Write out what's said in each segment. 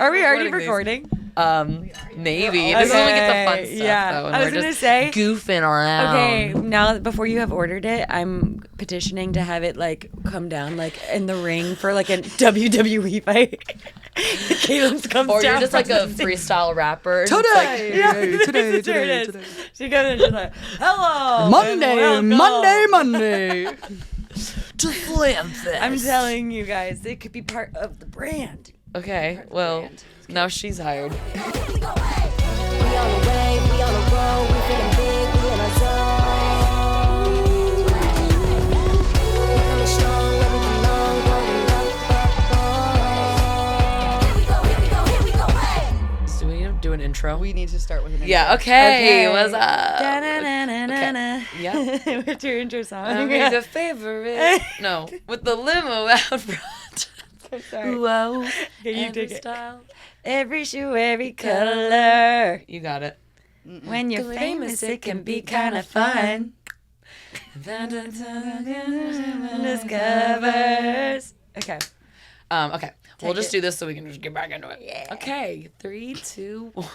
Are we already recording? Maybe. This is when we get the fun stuff, yeah. though. And I was we're going to just say. goofing around. Okay, now before you have ordered it, I'm petitioning to have it like come down like in the ring for like a WWE fight. Kailen's comes Or down. you're just like a freestyle rapper. Today! Today. She goes and she's like, hello. Monday. To Slam Fest. I'm telling you guys, it could be part of the brand. Okay, well, now she's hired. We on the way, we on the road, we feeling big, we in our zone. We coming strong, everything long, going Here we go, hey. So we do an intro? We need to start with an intro. Yeah, okay. What's up? Da-na-na-na-na-na. Yeah. What's your intro song? I'll be the favorite. No, with the limo out front. Sorry. Whoa. Can you Every take it? style. Every shoe, every color. You got it. When you're famous, it can be kind of fun. Discovers. Okay. Okay. We'll just it. do this so we can just get back into it. Yeah. Okay. 3, 2, 1.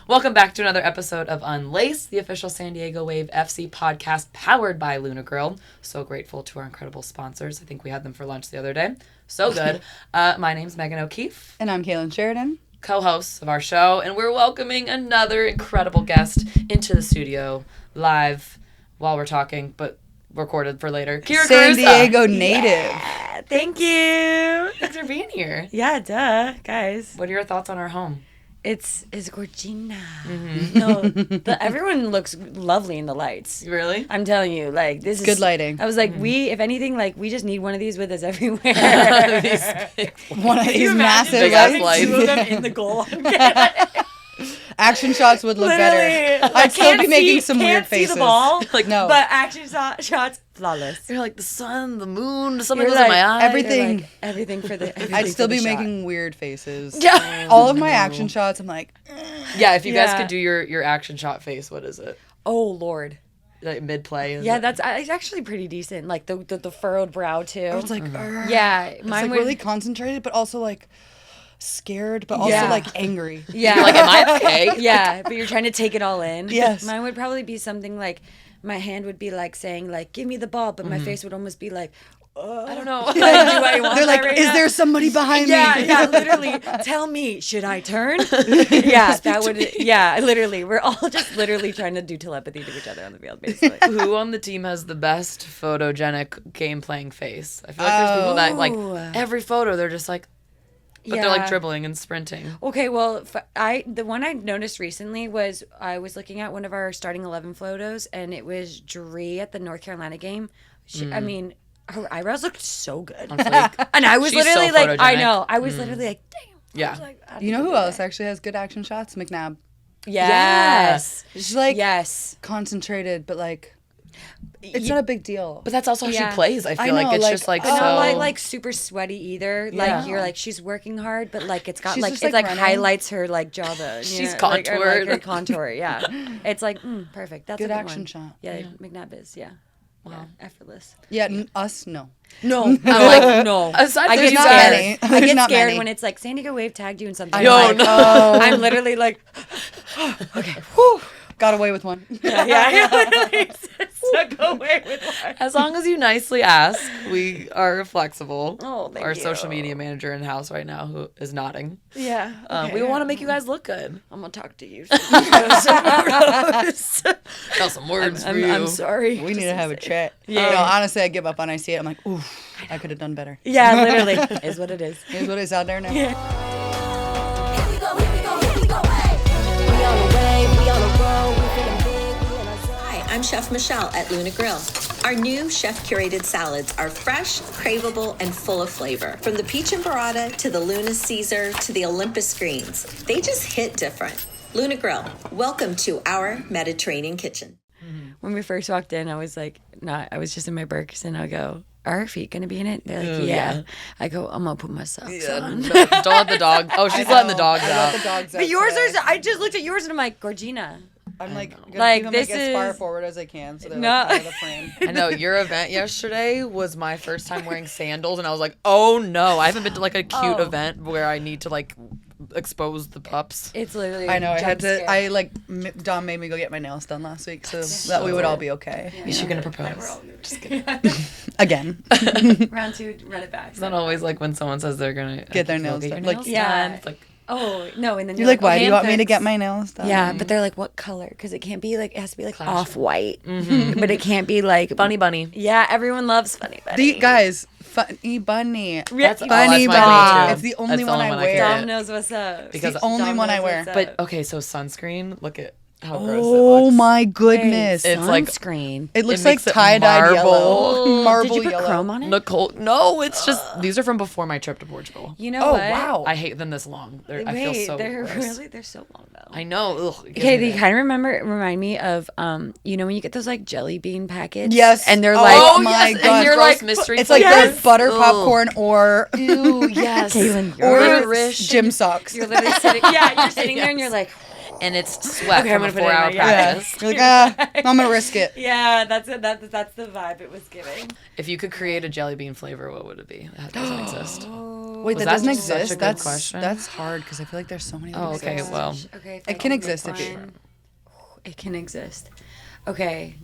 Welcome back to another episode of Unlaced, the official San Diego Wave FC podcast powered by Luna Grill. So grateful to our incredible sponsors. I think we had them for lunch the other day. So good. My name's Megan O'Keefe, And I'm Kailen Sheridan. co-hosts of our show, and we're welcoming another incredible guest into the studio live while we're talking, but recorded for later. Kyra San Carusa. Diego native. Yeah, thank you. Thanks for being here. Yeah, duh, guys. What are your thoughts on our home? It's Gorgina. Mm-hmm. No, everyone looks lovely in the lights. Really? I'm telling you, like this is Good lighting. I was like, if anything, like we just need one of these with us everywhere. One of Can these you imagine massive Big ass having lights. two of them in the goal? action shots would look better. I'd still be making some weird faces. See the ball, Like, no. but action shots flawless. You're like the sun, the moon, something You're goes in like, my eye. everything. Like, everything for the. Everything I'd still for the be shot. making weird faces. Yeah. All of my action shots, I'm like, Yeah, if you guys Yeah. could do your action shot face, what is it? Oh Lord. Like mid-play? Yeah, it's actually pretty decent. Like the furrowed brow too. I was like, Yeah, it's mine like would really concentrated, but also like scared, but also Yeah. like angry. Yeah. You're like, am I okay? Yeah, but you're trying to take it all in. Yes. Mine would probably be something like my hand would be like saying like give me the ball, but my face would almost be like I don't know. like, do I want They're that like, right is now? there somebody behind Yeah, me? yeah, literally. Tell me, should I turn? Yeah, that would. Yeah, literally. We're all just literally trying to do telepathy to each other on the field, basically. Who on the team has the best photogenic game-playing face? I feel like there's people that, like, every photo, they're just like, but they're, like, dribbling and sprinting. Okay, well, the one I noticed recently was I was looking at one of our starting 11 photos, and it was Dree at the North Carolina game. I mean, her eyebrows looked so good. On fleek. And I was She's literally so like, I photogenic. know. I was literally like, damn. Yeah. I was like, I You know didn't who do else that. actually has good action shots? McNabb. Yes. She's like Yes. concentrated, but like it's not a big deal. But that's also how Yeah. she plays. I feel I like know, it's like, just like But so. not like super sweaty either. Yeah. Like you're like she's working hard, but like it's got She's like just, it's like, like running. highlights her like jawbone. She's or, like, her contoured. contour. Yeah, it's like perfect. That's Good a good action one. shot. Yeah, McNabb is. Yeah, wow, effortless. Yeah, us no. No, I'm like no. Aside I from get you not guys- many. I There's get not scared many. when it's like San Diego Wave tagged you in something. No, I'm like, no. I'm literally like, okay, whew. Got away with one. yeah, literally stuck away with one. As long as you nicely ask, we are flexible. Oh, thank Our you. social media manager in house right now who is nodding. Yeah, We want to make you guys look good. I'm gonna talk to you. Got some words for you. I'm sorry. We need to have a chat. Yeah. No, honestly, I give up when I see it. I'm like, ooh, I could have done better. Yeah, literally. Is what it is. Here's what is out there now. Here we go, hey. We on the way, we on the road, we feeling big, we in our zone. Hi, I'm Chef Michelle at Luna Grill. Our new chef-curated salads are fresh, craveable, and full of flavor. From the peach and burrata to the Luna Caesar to the Olympus greens, they just hit different. Luna Grill, welcome to our Mediterranean kitchen. When we first walked in, I was like, I was just in my Birks, and I go, are our feet going to be in it? They're like, yeah. I go, I'm going to put my socks on. Don't let the dog. Oh, she's letting the dogs I out. let the dogs out But yours today. are, I just looked at yours, and I'm like, Gorgina. I'm like, know. gonna Like, keep them this as far is- forward as I can, so they're No. like out of the frame. I know your event yesterday was my first time wearing sandals, and I was like, "Oh no!" I haven't been to like a cute Oh. event where I need to like expose the pups. It's literally. I know. I had jump to. scare. I like Dom made me go get my nails done last week, so that we would all be okay. Is she gonna propose? Just kidding. Again. Round 2, run it back. It's not always like when someone says they're gonna Get their go nails get your done. Like, nails yeah. done. It's like, Oh no, and then You're like, why do you want me to handpicks. get my nails done? Yeah, but they're like, what color? Because it can't be like, it has to be like Clashing. off white, but it can't be like Bunny Bunny. Yeah, everyone loves Funny Bunny. Guys, Funny Bunny. That's Funny that's my Bunny. go-to. It's the only That's one I can wear. get. Dom knows what's up. Because the only Dom one I knows wear. what's But up. okay, so sunscreen. Look at how gross it Oh looks. my goodness. It's like- sunscreen. It looks it like makes it tie-dyed marble. yellow. Marble Did you put yellow. chrome on it? Nicole, no, it's just these are from before my trip to Portugal. You know Oh, what? wow. I hate them this long. I feel Wait, so they're gross. they're so long though. I know. Ugh, it gives Okay, me they the- kind of remind me of you know when you get those like jelly bean packets. Yes. and they're Oh, like, oh my yes, God. and you're Gross like mystery. It's like Yes. the butter Ugh. popcorn or Ew, yes. Kailen, or you're Irish. gym socks. You're literally sitting. Yeah, you're sitting there and you're like, And it's sweat Okay, I'm from a gonna put it in 4-hour my- Yeah. practice. You're like, I'm gonna risk it. yeah, that's it. That's the vibe it was giving. If you could create a jelly bean flavor, what would it be? That doesn't exist. Wait, Was that that doesn't such a exist. good that's question? that's hard because I feel like there's so many. that Oh, okay. exist. Well, Okay, if It I can make exist if you- one- It can exist. Okay,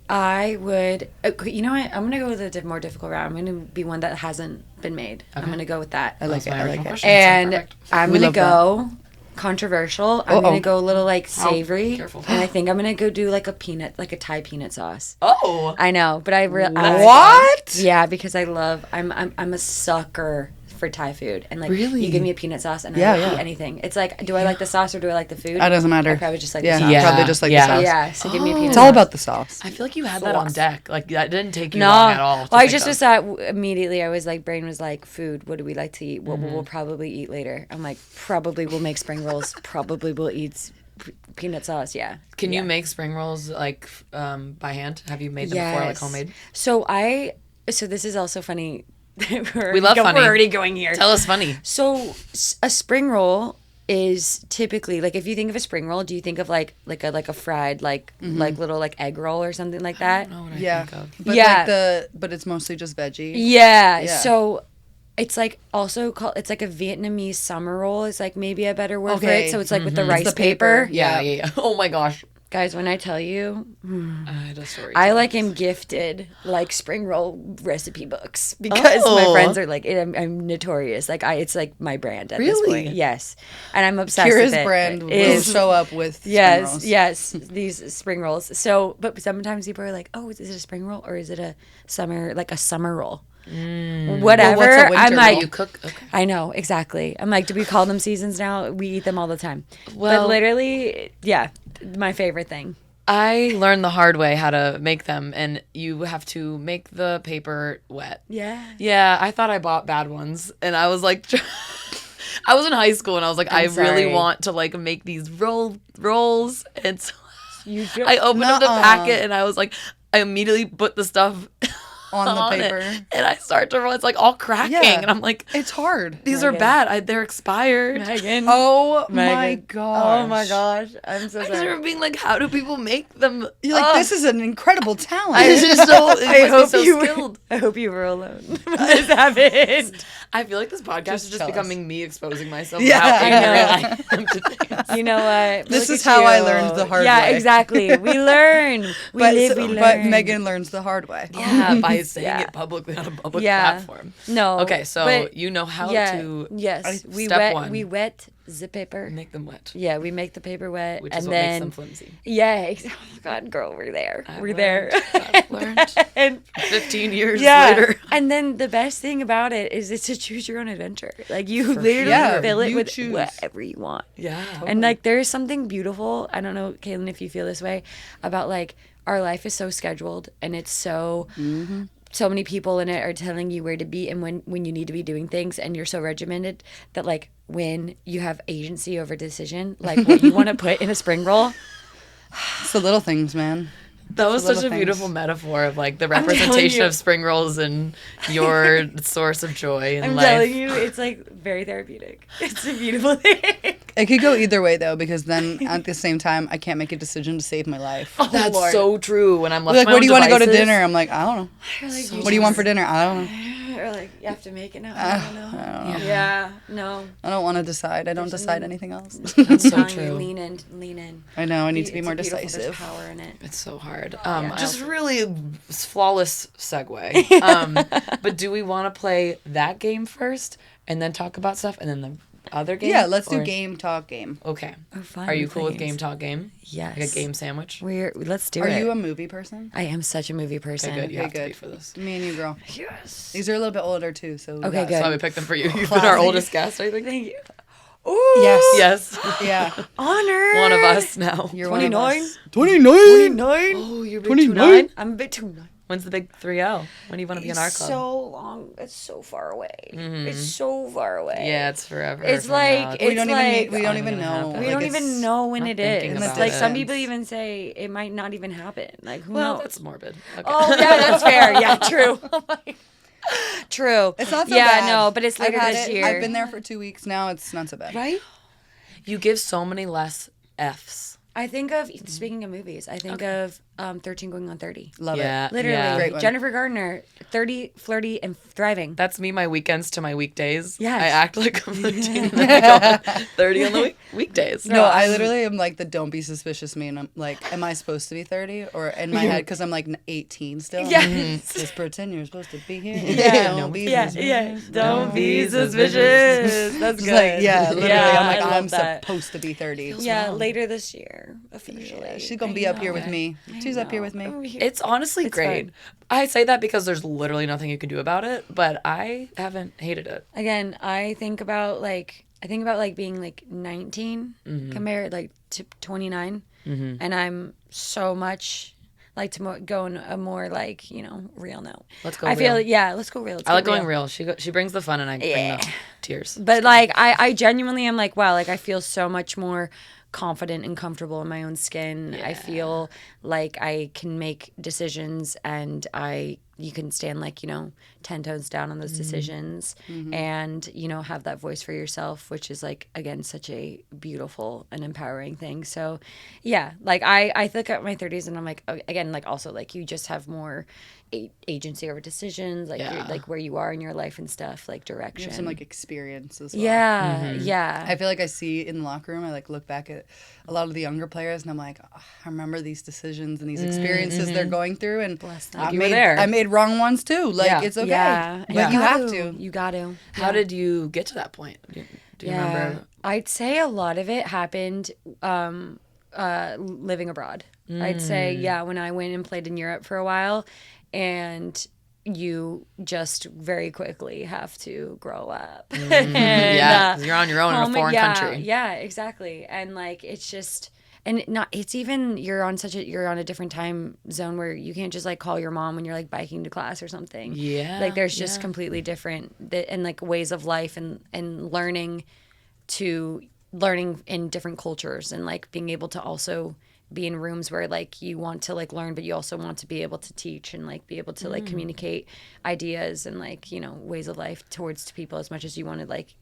I would. You know what? I'm gonna go with a more difficult route. I'm gonna be one that hasn't been made. I'm gonna go with that. I like that's it. my I like original it. question. And Perfect. I'm We gonna love that. go controversial. I'm Uh-oh. gonna go a little like savory, careful. and I think I'm gonna go do like a Thai peanut sauce. Oh, I know, but I What? Yeah, because I love. I'm a sucker for Thai food, and like Really? you give me a peanut sauce, and Yeah, I will yeah. eat anything. It's like, do I like the sauce or do I like the food? That doesn't matter. I probably just like Yeah, the sauce. Yeah. probably just like Yeah. the sauce. Yeah, so give me a peanut It's sauce. all about the sauce. I feel like you had that on Sauce. deck. Like that didn't take you No, long at all. to well, I think just of. was that immediately. I was like, brain was like, food. What do we like to eat? What we'll probably eat later. I'm like, probably we'll make spring rolls. Probably we'll eat peanut sauce. Yeah. Can you Yeah. make spring rolls like by hand? Have you made them before, like homemade? So this is also funny. We love funny. We're already going here. Tell us funny. So a spring roll is typically like, if you think of a spring roll, do you think of like a fried like little like egg roll or something like that? I don't know what I Yeah, think of. but Yeah. but it's mostly just veggie. Yeah. Yeah. So it's like also called, it's like a Vietnamese summer roll is like maybe a better word for Okay. it. So it's like with the It's rice the paper. paper. Yeah. Oh my gosh. Guys, when I tell you, I had a story. I too. like am gifted like spring roll recipe books because my Oh. friends are like, I'm notorious. Like it's like my brand at this Really? point. Yes, and I'm obsessed Kira's with it. brand will Is- show up with Yes, spring rolls. yes, these spring rolls. So, but sometimes people are like, "Oh, is it a spring roll or is it a summer roll?" Whatever. Well, what's a winter I'm like, roll? You cook. Okay. I know exactly. I'm like, do we call them seasons now? We eat them all the time. Well- but literally, yeah, my favorite thing. I learned the hard way how to make them, and you have to make the paper wet. Yeah. Yeah, I thought I bought bad ones, and I was like, I was in high school, and I was like, I really sorry. want to like make these rolls, and so You do- I opened up the Nuh-uh. packet, and I was like, I immediately put the stuff On the it, paper. and I start to roll. It's like all cracking, Yeah. and I'm like, It's hard. these are bad. They're expired. Megan. Oh my Megan. gosh. Oh my gosh. I'm so I just sorry. remember being like, how do people make them? You're like, Ugh. this is an incredible talent. It's just so. It must be so skilled. I hope you were alone when this happened. I feel like this podcast is just tell us. becoming me exposing myself. Yeah. Yeah, how I ignorant I am to things. You know what? This Look is at how I you. learned the hard Yeah, way. exactly. We learn. We live, we learn. but Megan learns the hard way. Yeah, by saying Yeah. it publicly on a public Yeah. platform. No. Okay, so but you know how yeah, to Yes. We step wet. one. We wet the paper. make them wet, Yeah, we make the paper wet, which and is what then makes them flimsy. yeah. Oh God, girl, we're there. I've we're learned. there. I've learned. and 15 years yeah, later. and then the best thing about it is it's to choose your own adventure. Like you For literally sure. fill it You with choose. whatever you want. Yeah. And like there is something beautiful. I don't know, Kailen, if you feel this way about like our life is so scheduled and it's so so many people in it are telling you where to be and when you need to be doing things, and you're so regimented that like when you have agency over decision, like what you want to put in a spring roll. It's the little things, man. That was little such a things. beautiful metaphor of like the telling representation you. of spring rolls and your source of joy in I'm life. telling you, it's like very therapeutic. It's a beautiful thing. It could go either way though, because then at the same time, I can't make a decision to save my life. That's so true. When I'm left Like, to my where own do you want to go to devices. dinner? I'm like, I don't know. Like, What do you want for dinner? I don't know. Or like, you have to make it now. I don't know. I don't know. Yeah, no. I don't want to decide. I don't decide anything else. That's so Telling you, true. lean in. I know. I need to be It's more beautiful, there's decisive. power in it. It's so hard. Yeah. Just really flawless segue. But do we want to play that game first and then talk about stuff and then the other game? Yeah, let's do Or- game talk game. Okay. Oh, fine. Are you we cool play with game games. talk game? Yes. Like a game sandwich? Let's do Are it. you a movie person? I am such a movie person. Okay, good. You Okay, have to be good. for this. Me and you, girl. Yes. These are a little bit older too, so. Okay, good. That's why we picked them for you. You've been Classic. our oldest guest, I think. Thank you. Ooh. Yes. Yes. Yeah. Honor. One of us now. You're one of 29? us. 29. Oh, you're big 29? 29? I'm a bit too young. When's the big 3-0? When do you want to be in our club? So long. It's so far away. It's so far away. Yeah, it's forever. It's from like now. it's We don't even like need, we don't not even gonna know. happen. we Like, don't it's- even know when not it thinking is. about Like it. some people even say it might not even happen. Like who Well, knows? that's morbid. Okay. Oh yeah, that's fair. Yeah, true. Oh my- True. It's not so yeah, bad. no, but it's I've later had this it. year. I've been there for 2 weeks now. It's not so bad. right. You give so many less Fs. I think of speaking of movies. I think of 13 Going on 30. Love Yeah. it. Literally, Yeah. Great one. Jennifer Gardner, 30, flirty, and thriving. That's me, my weekends to my weekdays. Yes. I act like I'm 13 and then I go on 30 on the weekdays. No, I literally am like the don't be suspicious me, and I'm like, am I supposed to be 30 or in my head because I'm like 18 still? Yes. Just pretend you're supposed to be here. Yeah. Don't be Yeah, suspicious. yeah. Don't be suspicious. That's It's good. like, yeah, literally, Yeah, I'm like, I love I'm that. supposed to be 30. Yeah, later this year, officially. Yeah, she's gonna be up here with me. She's up here with me. It's honestly great. fun. I say that because there's literally nothing you can do about it, but I haven't hated it. Again, I think about being like 19 compared like to 29, and I'm so much like to go in a more like real note. Let's go I feel real. yeah. Let's go real. Let's I go like going real. She brings the fun and I bring Yeah. the tears. But like I genuinely am like wow, like I feel so much more confident and comfortable in my own skin. I feel like I can make decisions and you can stand like 10 toes down on those decisions and have that voice for yourself, which is like again such a beautiful and empowering thing. So yeah, like I look at my 30s and I'm like again like also like you just have more agency over decisions, like you're, like where you are in your life and stuff, like You direction. have some like experience as well. yeah, yeah. I feel like I see in the locker room, I like look back at a lot of the younger players and I'm like, oh, I remember these decisions and these experiences they're going through, and I You were there. I made wrong ones too. Like Yeah. it's okay. Yeah, But you have to. You got to. How did you get to that point? Do you remember? I'd say a lot of it happened living abroad. I'd say, when I went and played in Europe for a while, and you just very quickly have to grow up. Yeah, 'cause you're on your own in a foreign country. Yeah, exactly. And like it's just it's even you're on a different time zone where you can't just like call your mom when you're like biking to class or something. Yeah, Like there's just completely different and like ways of life and learning in different cultures and like being able to also be in rooms where like you want to like learn but you also want to be able to teach and like be able to like communicate ideas and like ways of life towards people as much as you want to like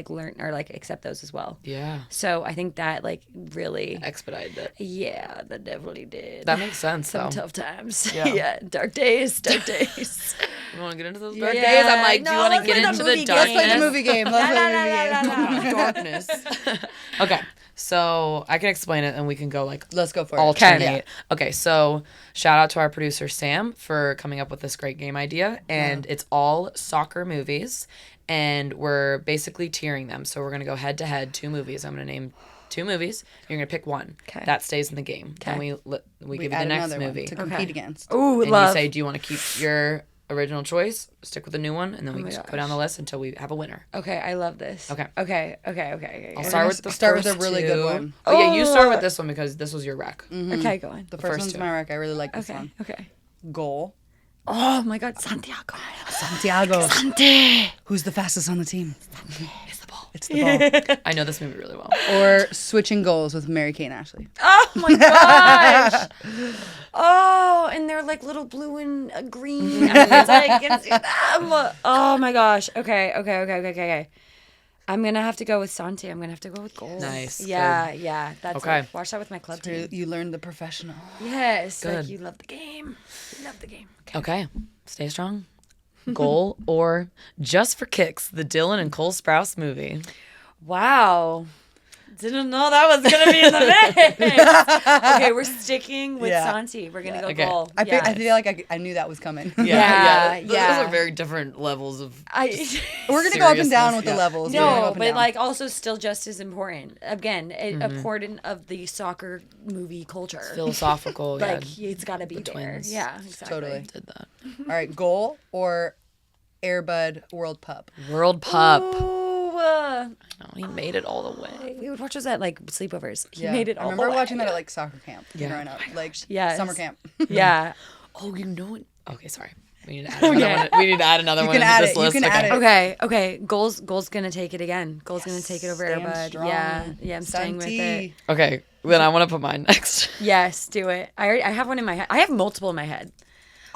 learn or like accept those as well. Yeah. So I think that like really Expedited it. yeah, that definitely did. That makes sense, Some though. tough times. Yeah. Yeah, dark days. You want to get into those dark Yeah. days? I'm like, do you No, want to let's get play the into movie the game. Let's play the darkness? movie game. Let's play the movie game. Darkness. Okay, so I can explain it and we can go like Let's go for it. alternate. Okay, so shout out to our producer Sam for coming up with this great game idea, and it's all soccer movies, and we're basically tiering them. So we're gonna go head to head, 2 movies. I'm gonna name 2 movies. You're gonna pick one. Okay. That stays in the game. Then we give you the add next another one movie, to compete against. Ooh, and love. you say, do you want to keep your original choice, stick with the new one, and then we my just go gosh. down the list until we have a winner. Okay, I love this. Okay. Okay. I'll We're start gonna with the start with first a really good 2. one. Oh yeah, you start with this one because this was your rec. Okay, go on. The first first one's 2. my rec. I really like this Okay. one. Okay. Goal. Oh my God, Santiago. Santiago. Who's the fastest on the team? It's the ball. It's the ball. I know this movie really well. Or switching goals with Mary Kate and Ashley. Oh my gosh. Oh, and they're like little blue and green. I mean, it's like, oh my gosh. Okay. I'm gonna have to go with Santi. I'm gonna have to go with goals. Nice. Yeah, yeah. That's Okay. it. Watch that with my club team. You learned the professional. Yes. Good. Like you love the game. You love the game. Okay. Stay strong. Goal or Just for Kicks, the Dylan and Cole Sprouse movie. Wow. Didn't know that was gonna be in the mix. Okay, we're sticking with Yeah. Santi. We're gonna go Okay. goal. I Yeah. feel like I knew that was coming. Yeah. Those yeah. are very different levels of. We're gonna go up and down Seriousness, with yeah. the levels. We're gonna go No, up and but down. like also still just as important. Again, important of the soccer movie culture. Philosophical. Like yeah, it's got to be there. twins. Yeah, exactly. Totally. did that. All right, goal or Airbud World Pup. World Pup. Ooh, Oh, he made it all the way. we would watch those at like sleepovers. He Yeah. made it I all remember the way. watching that at like soccer camp Yeah. growing up, like Yes. summer camp. Yeah. Oh, you know it. Okay, sorry. We need to add another one. We need to add another You one can into add this it. You list. can add it. Okay. Okay. Goals gonna take it again. Goals gonna take it over Stand Airbud. strong. Yeah. Yeah. I'm staying with it. Santi. Okay, then I want to put mine next. Yes. Do it. I have one in my head. I have multiple in my head.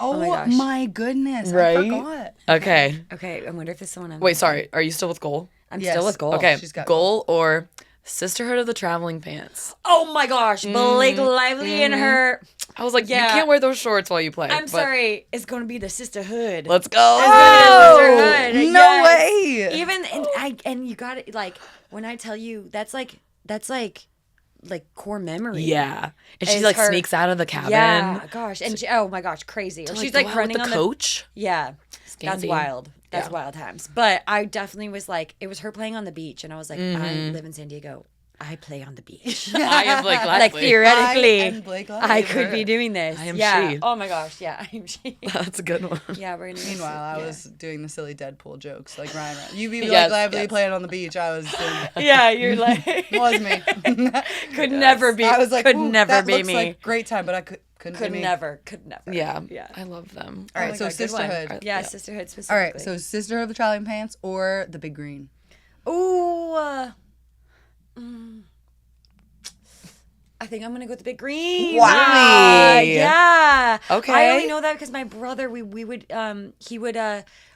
Oh, my gosh. my goodness! Right? I forgot. Okay. Okay. I wonder if it's the one I'm. Wait, sorry. Are you still with goal? I'm Yes. still with goal. Okay. she's got Goal or Sisterhood of the Traveling Pants. Oh my gosh, Blake Lively and her. I was like, Yeah. you can't wear those shorts while you play. I'm but sorry. It's gonna be the sisterhood. Let's go. Sisterhood. No Yes. way. Even and you got it. Like when I tell you, that's like core memory. Yeah. And she Is like her- sneaks out of the cabin. Yeah, gosh, and she, oh my gosh, crazy. Or To, she's go like out running with on the coach. Yeah, that's Scandi. wild. That's Yeah. wild times. But I definitely was like, it was her playing on the beach, and I was like, I live in San Diego. I play on the beach. I am like Like Leslie. theoretically, I am Blake Lively. I could be doing this. I am yeah. she. Oh my gosh, yeah, I am she. That's a good one. Yeah, we're gonna. Meanwhile, I was doing the silly Deadpool jokes, like Ryan. You be Yes, like Lively yes. playing on the beach. I was doing. Yeah, you're like Was me. could never be. I was like, could "Ooh, never that be looks me. like great time, but I couldn't could be me. never. Yeah. Yeah. I love them. All right, my so God, good one. sisterhood. Yeah, Yeah. sisterhood All specifically. right, so Sisterhood of the Traveling Pants or the Big Green. Ooh. I think I'm gonna go with the Big Green. Wow. Really? Yeah. Okay. I only know that because my brother, we would he would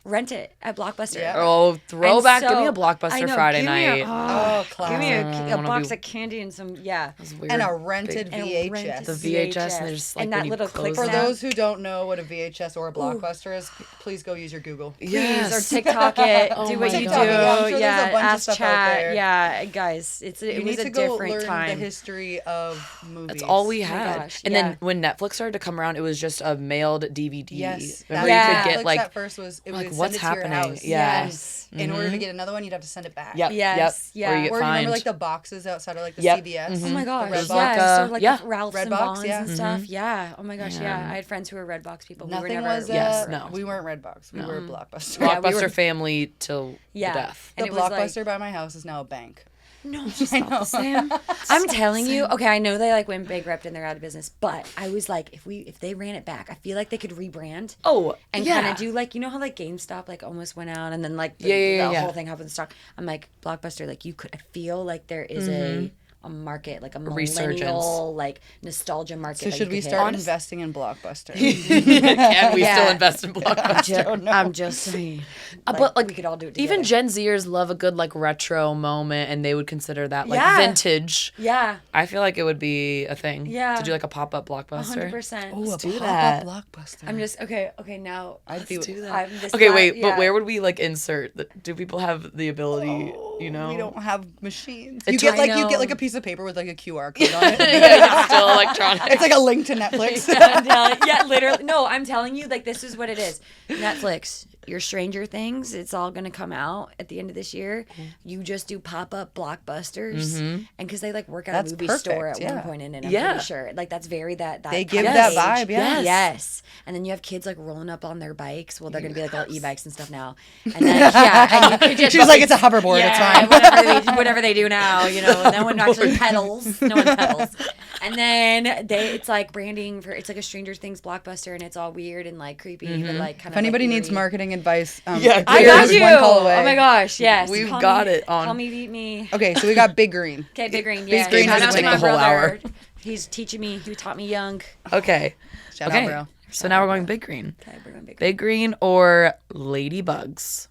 rent it at Blockbuster. Yeah. Oh, throwback. And Give me a so- I Blockbuster know, Friday give me night. Oh, Give me classic. a wanna box be- of candy and some yeah. Weird, And a rented big- And VHS. rented The VHS, and they're just like and when that you little close click For them. sound. those who don't know what a VHS or a Blockbuster is, please go use your Google. Yes. Or TikTok it, Oh do my what you do. God. I'm sure there's Yeah, a bunch of ask stuff out chat. there. Yeah, guys, it You was need a to go different learn time. the history of movies. That's all we had. gosh, and yeah. then when Netflix started to come around, it was just a mailed DVD. Yes. Remember Yeah. you could get Netflix like at first was it like, would what's send it to your happening? house. Yeah. Yes. In order to get another one, you'd have to send it back. Yep. Yes, Yep. yeah. Or you get Or you fined. remember like the boxes outside of like the Yep. CVS? Oh my gosh, Redbox. yes, or like Yeah. the Ralphs and Redbox, Vons yeah. and stuff. Yeah. Oh my gosh, yeah. Yeah. I had friends who were Redbox people. We Nothing were never. was. Yes, no. We weren't Redbox. We were Blockbuster. Yeah, we Blockbuster were- family till Yeah. the death. The And it was like- Blockbuster by my house is now a bank. No, it's not the same. I'm telling you. Okay, I know they like went bankrupt and they're out of business, but I was like, if they ran it back, I feel like they could rebrand. Oh, And yeah. kind of do like, you know how like GameStop like almost went out and then like the, Yeah, the yeah. whole thing happened in stock. I'm like Blockbuster, like you could. I feel like there is a market, like a Resurgence. millennial like nostalgia market. So that should you we could start hit. investing in Blockbuster? Can we Yeah. still invest in Blockbuster? I'm just saying. But like we could all do it even together. Gen Zers love a good like retro moment, and they would consider that like Yeah. vintage. Yeah, I feel like it would be a thing. Yeah. To do like a pop up Blockbuster. 100%. Ooh, a do pop-up that. Blockbuster. I'm just okay. Now I'd be. Do that. I'm this Okay, guy- wait, yeah. but where would we like insert? Do people have the ability? You know, We don't have machines. It's You get like- like you I get know. like a piece of paper with like a QR code on it. it's still electronic. It's like a link to Netflix. I'm telling, yeah, literally. No, I'm telling you, like, this is what it is. Netflix, your Stranger Things, it's all going to come out at the end of this year. You just do pop-up Blockbusters. And because they, like, work at That's a movie store perfect, at one yeah. point in it, I'm Yeah. pretty sure. Like, that's very that They kind give of that age. vibe, yeah. Yes. And then you have kids, like, rolling up on their bikes. Well, they're going to be, like, all e-bikes and stuff now. And then, yeah, and you could just... She was like, it's a hoverboard. Yeah, It's fine. whatever they do now, you know, no one actually pedals. No one pedals. And then it's like branding for, it's like a Stranger Things Blockbuster, and it's all weird and like creepy, but like kind of. If anybody like, needs eerie. marketing advice, Yeah, I Kyra got is you. one call away. Oh my gosh, yes. We've Call got me- it on- Call me, beat me. Okay, so we got Big Green. Okay, Big Green. Yeah, Green shout has out to to take my the whole brother. hour. He's teaching me. He taught me young. Okay. Shout okay. out, bro. So now we're going Big Green. Okay, we're going Big Green. Big Green or Ladybugs?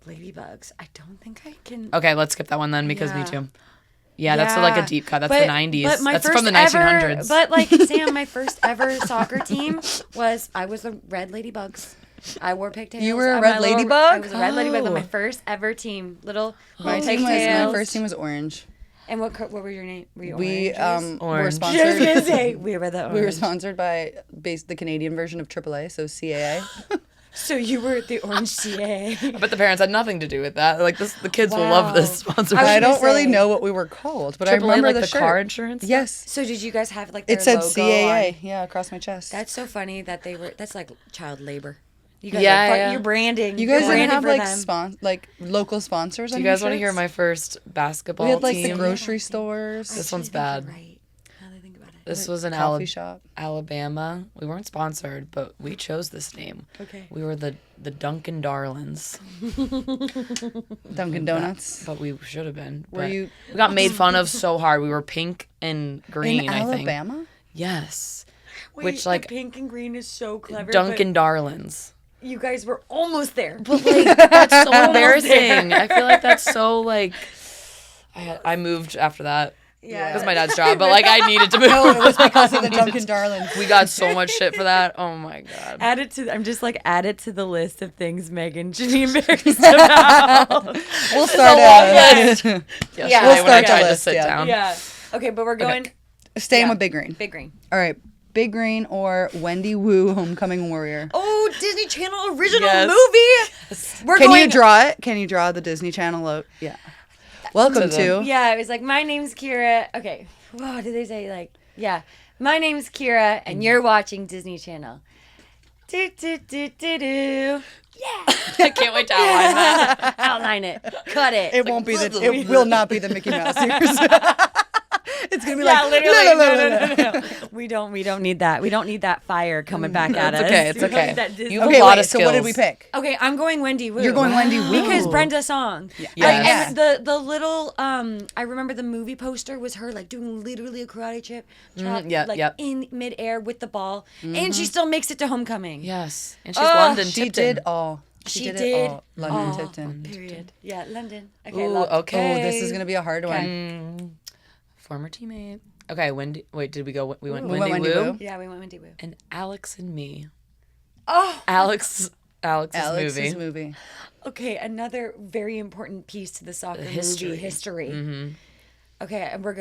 Ladybugs. I don't think I can. Okay, let's skip that one then because me Yeah. too. Yeah, that's like a deep cut. That's the 90s. But my That's first from the ever, 1900s. But like Sam, my first ever soccer team I was the Red Ladybugs. I wore pigtails. You were a on red my little- ladybug? I was a red ladybug on my Oh. first ever team. Little My pigtails. first team was orange. And what were your name? Were you We oranges? were Orange. I was sponsored. gonna say we were the orange. We were sponsored by the Canadian version of AAA, so CAA. So you were the orange CA. But the parents had nothing to do with that. Like the kids will love this Wow. sponsorship. I gonna don't really say- know what we were called, but I AAA, remember like the the shirt. car insurance. Yes, So did you guys have like their it said logo CAA. on? Yeah, across my chest. That's so funny that they were. That's like child labor. You guys Yeah, are, yeah. you're branding. you guys You're didn't branding have for like them. like local sponsors. Do you guys want to hear my first basketball We had like team? the grocery stores. This one's Actually, I think bad. you're right. Now that I think about it. This was in coffee shop. Alabama. We weren't sponsored, but we chose this name. Okay. We were the Dunkin' Darlings, Dunkin' Donuts. but we should have been. Were but you We got made fun of so hard. We were pink and green. in I think. Alabama? Yes. Wait, Which the like pink and green is so clever. Dunkin' Darlings. But you guys were almost there. But like that's so embarrassing. I feel like that's so like. I moved after that. Yeah. It was my dad's job, but like I needed to move. No, it was because of the Dunkin' Darlings. We got so much shit for that. Oh my god. Add it to. I'm just like add it to the list of things Megan should be embarrassed about. We'll start list. it. Yeah. We'll We'll start the to list, sit yeah. down. Yeah. Okay, but we're going Staying Yeah. with Big Green. Big Green. All right, Big Green or Wendy Wu, Homecoming Warrior. Oh, Disney Channel original Yes. movie. We're Can going. you draw it? Can you draw the Disney Channel logo? Yeah. Welcome To to. Yeah, it was like my name's Kyra. Okay. Whoa, did they say like yeah? My name's Kyra, and you're watching Disney Channel. Do do do do do. Yeah. I can't wait to outline that. Outline it. Cut it. It won't be the. It will not be the Mickey Mouse ears. It's gonna be Yeah, like literally. "La, la, la, la, la." No. We don't need that. We don't need that fire coming back at us. It's okay. It's We don't okay. need that Disney- You have Okay, a lot wait. of So what did skills. we pick? Okay, I'm going Wendy Wu. You're going Wendy Wu Because Brenda Song. Yeah. Yes. And the little I remember the movie poster was her like doing literally a karate chop yeah, like yep. in midair with the ball, and she still makes it to homecoming. Yes, and she's Oh, London. She Tipton. did all. She did did it all. London all. Tipton. Period. Yeah, London. Okay. Ooh, love- okay. Oh, this is gonna be a hard one. Former teammate. Okay, Wendy. Wait, did we go? We went We Wendy, went Wendy Wu. Wu. Yeah, we went Wendy Wu. And Alex and Me. Oh. Alex's Alex's movie. movie. Okay, another very important piece to the soccer history. movie history. Okay, and we're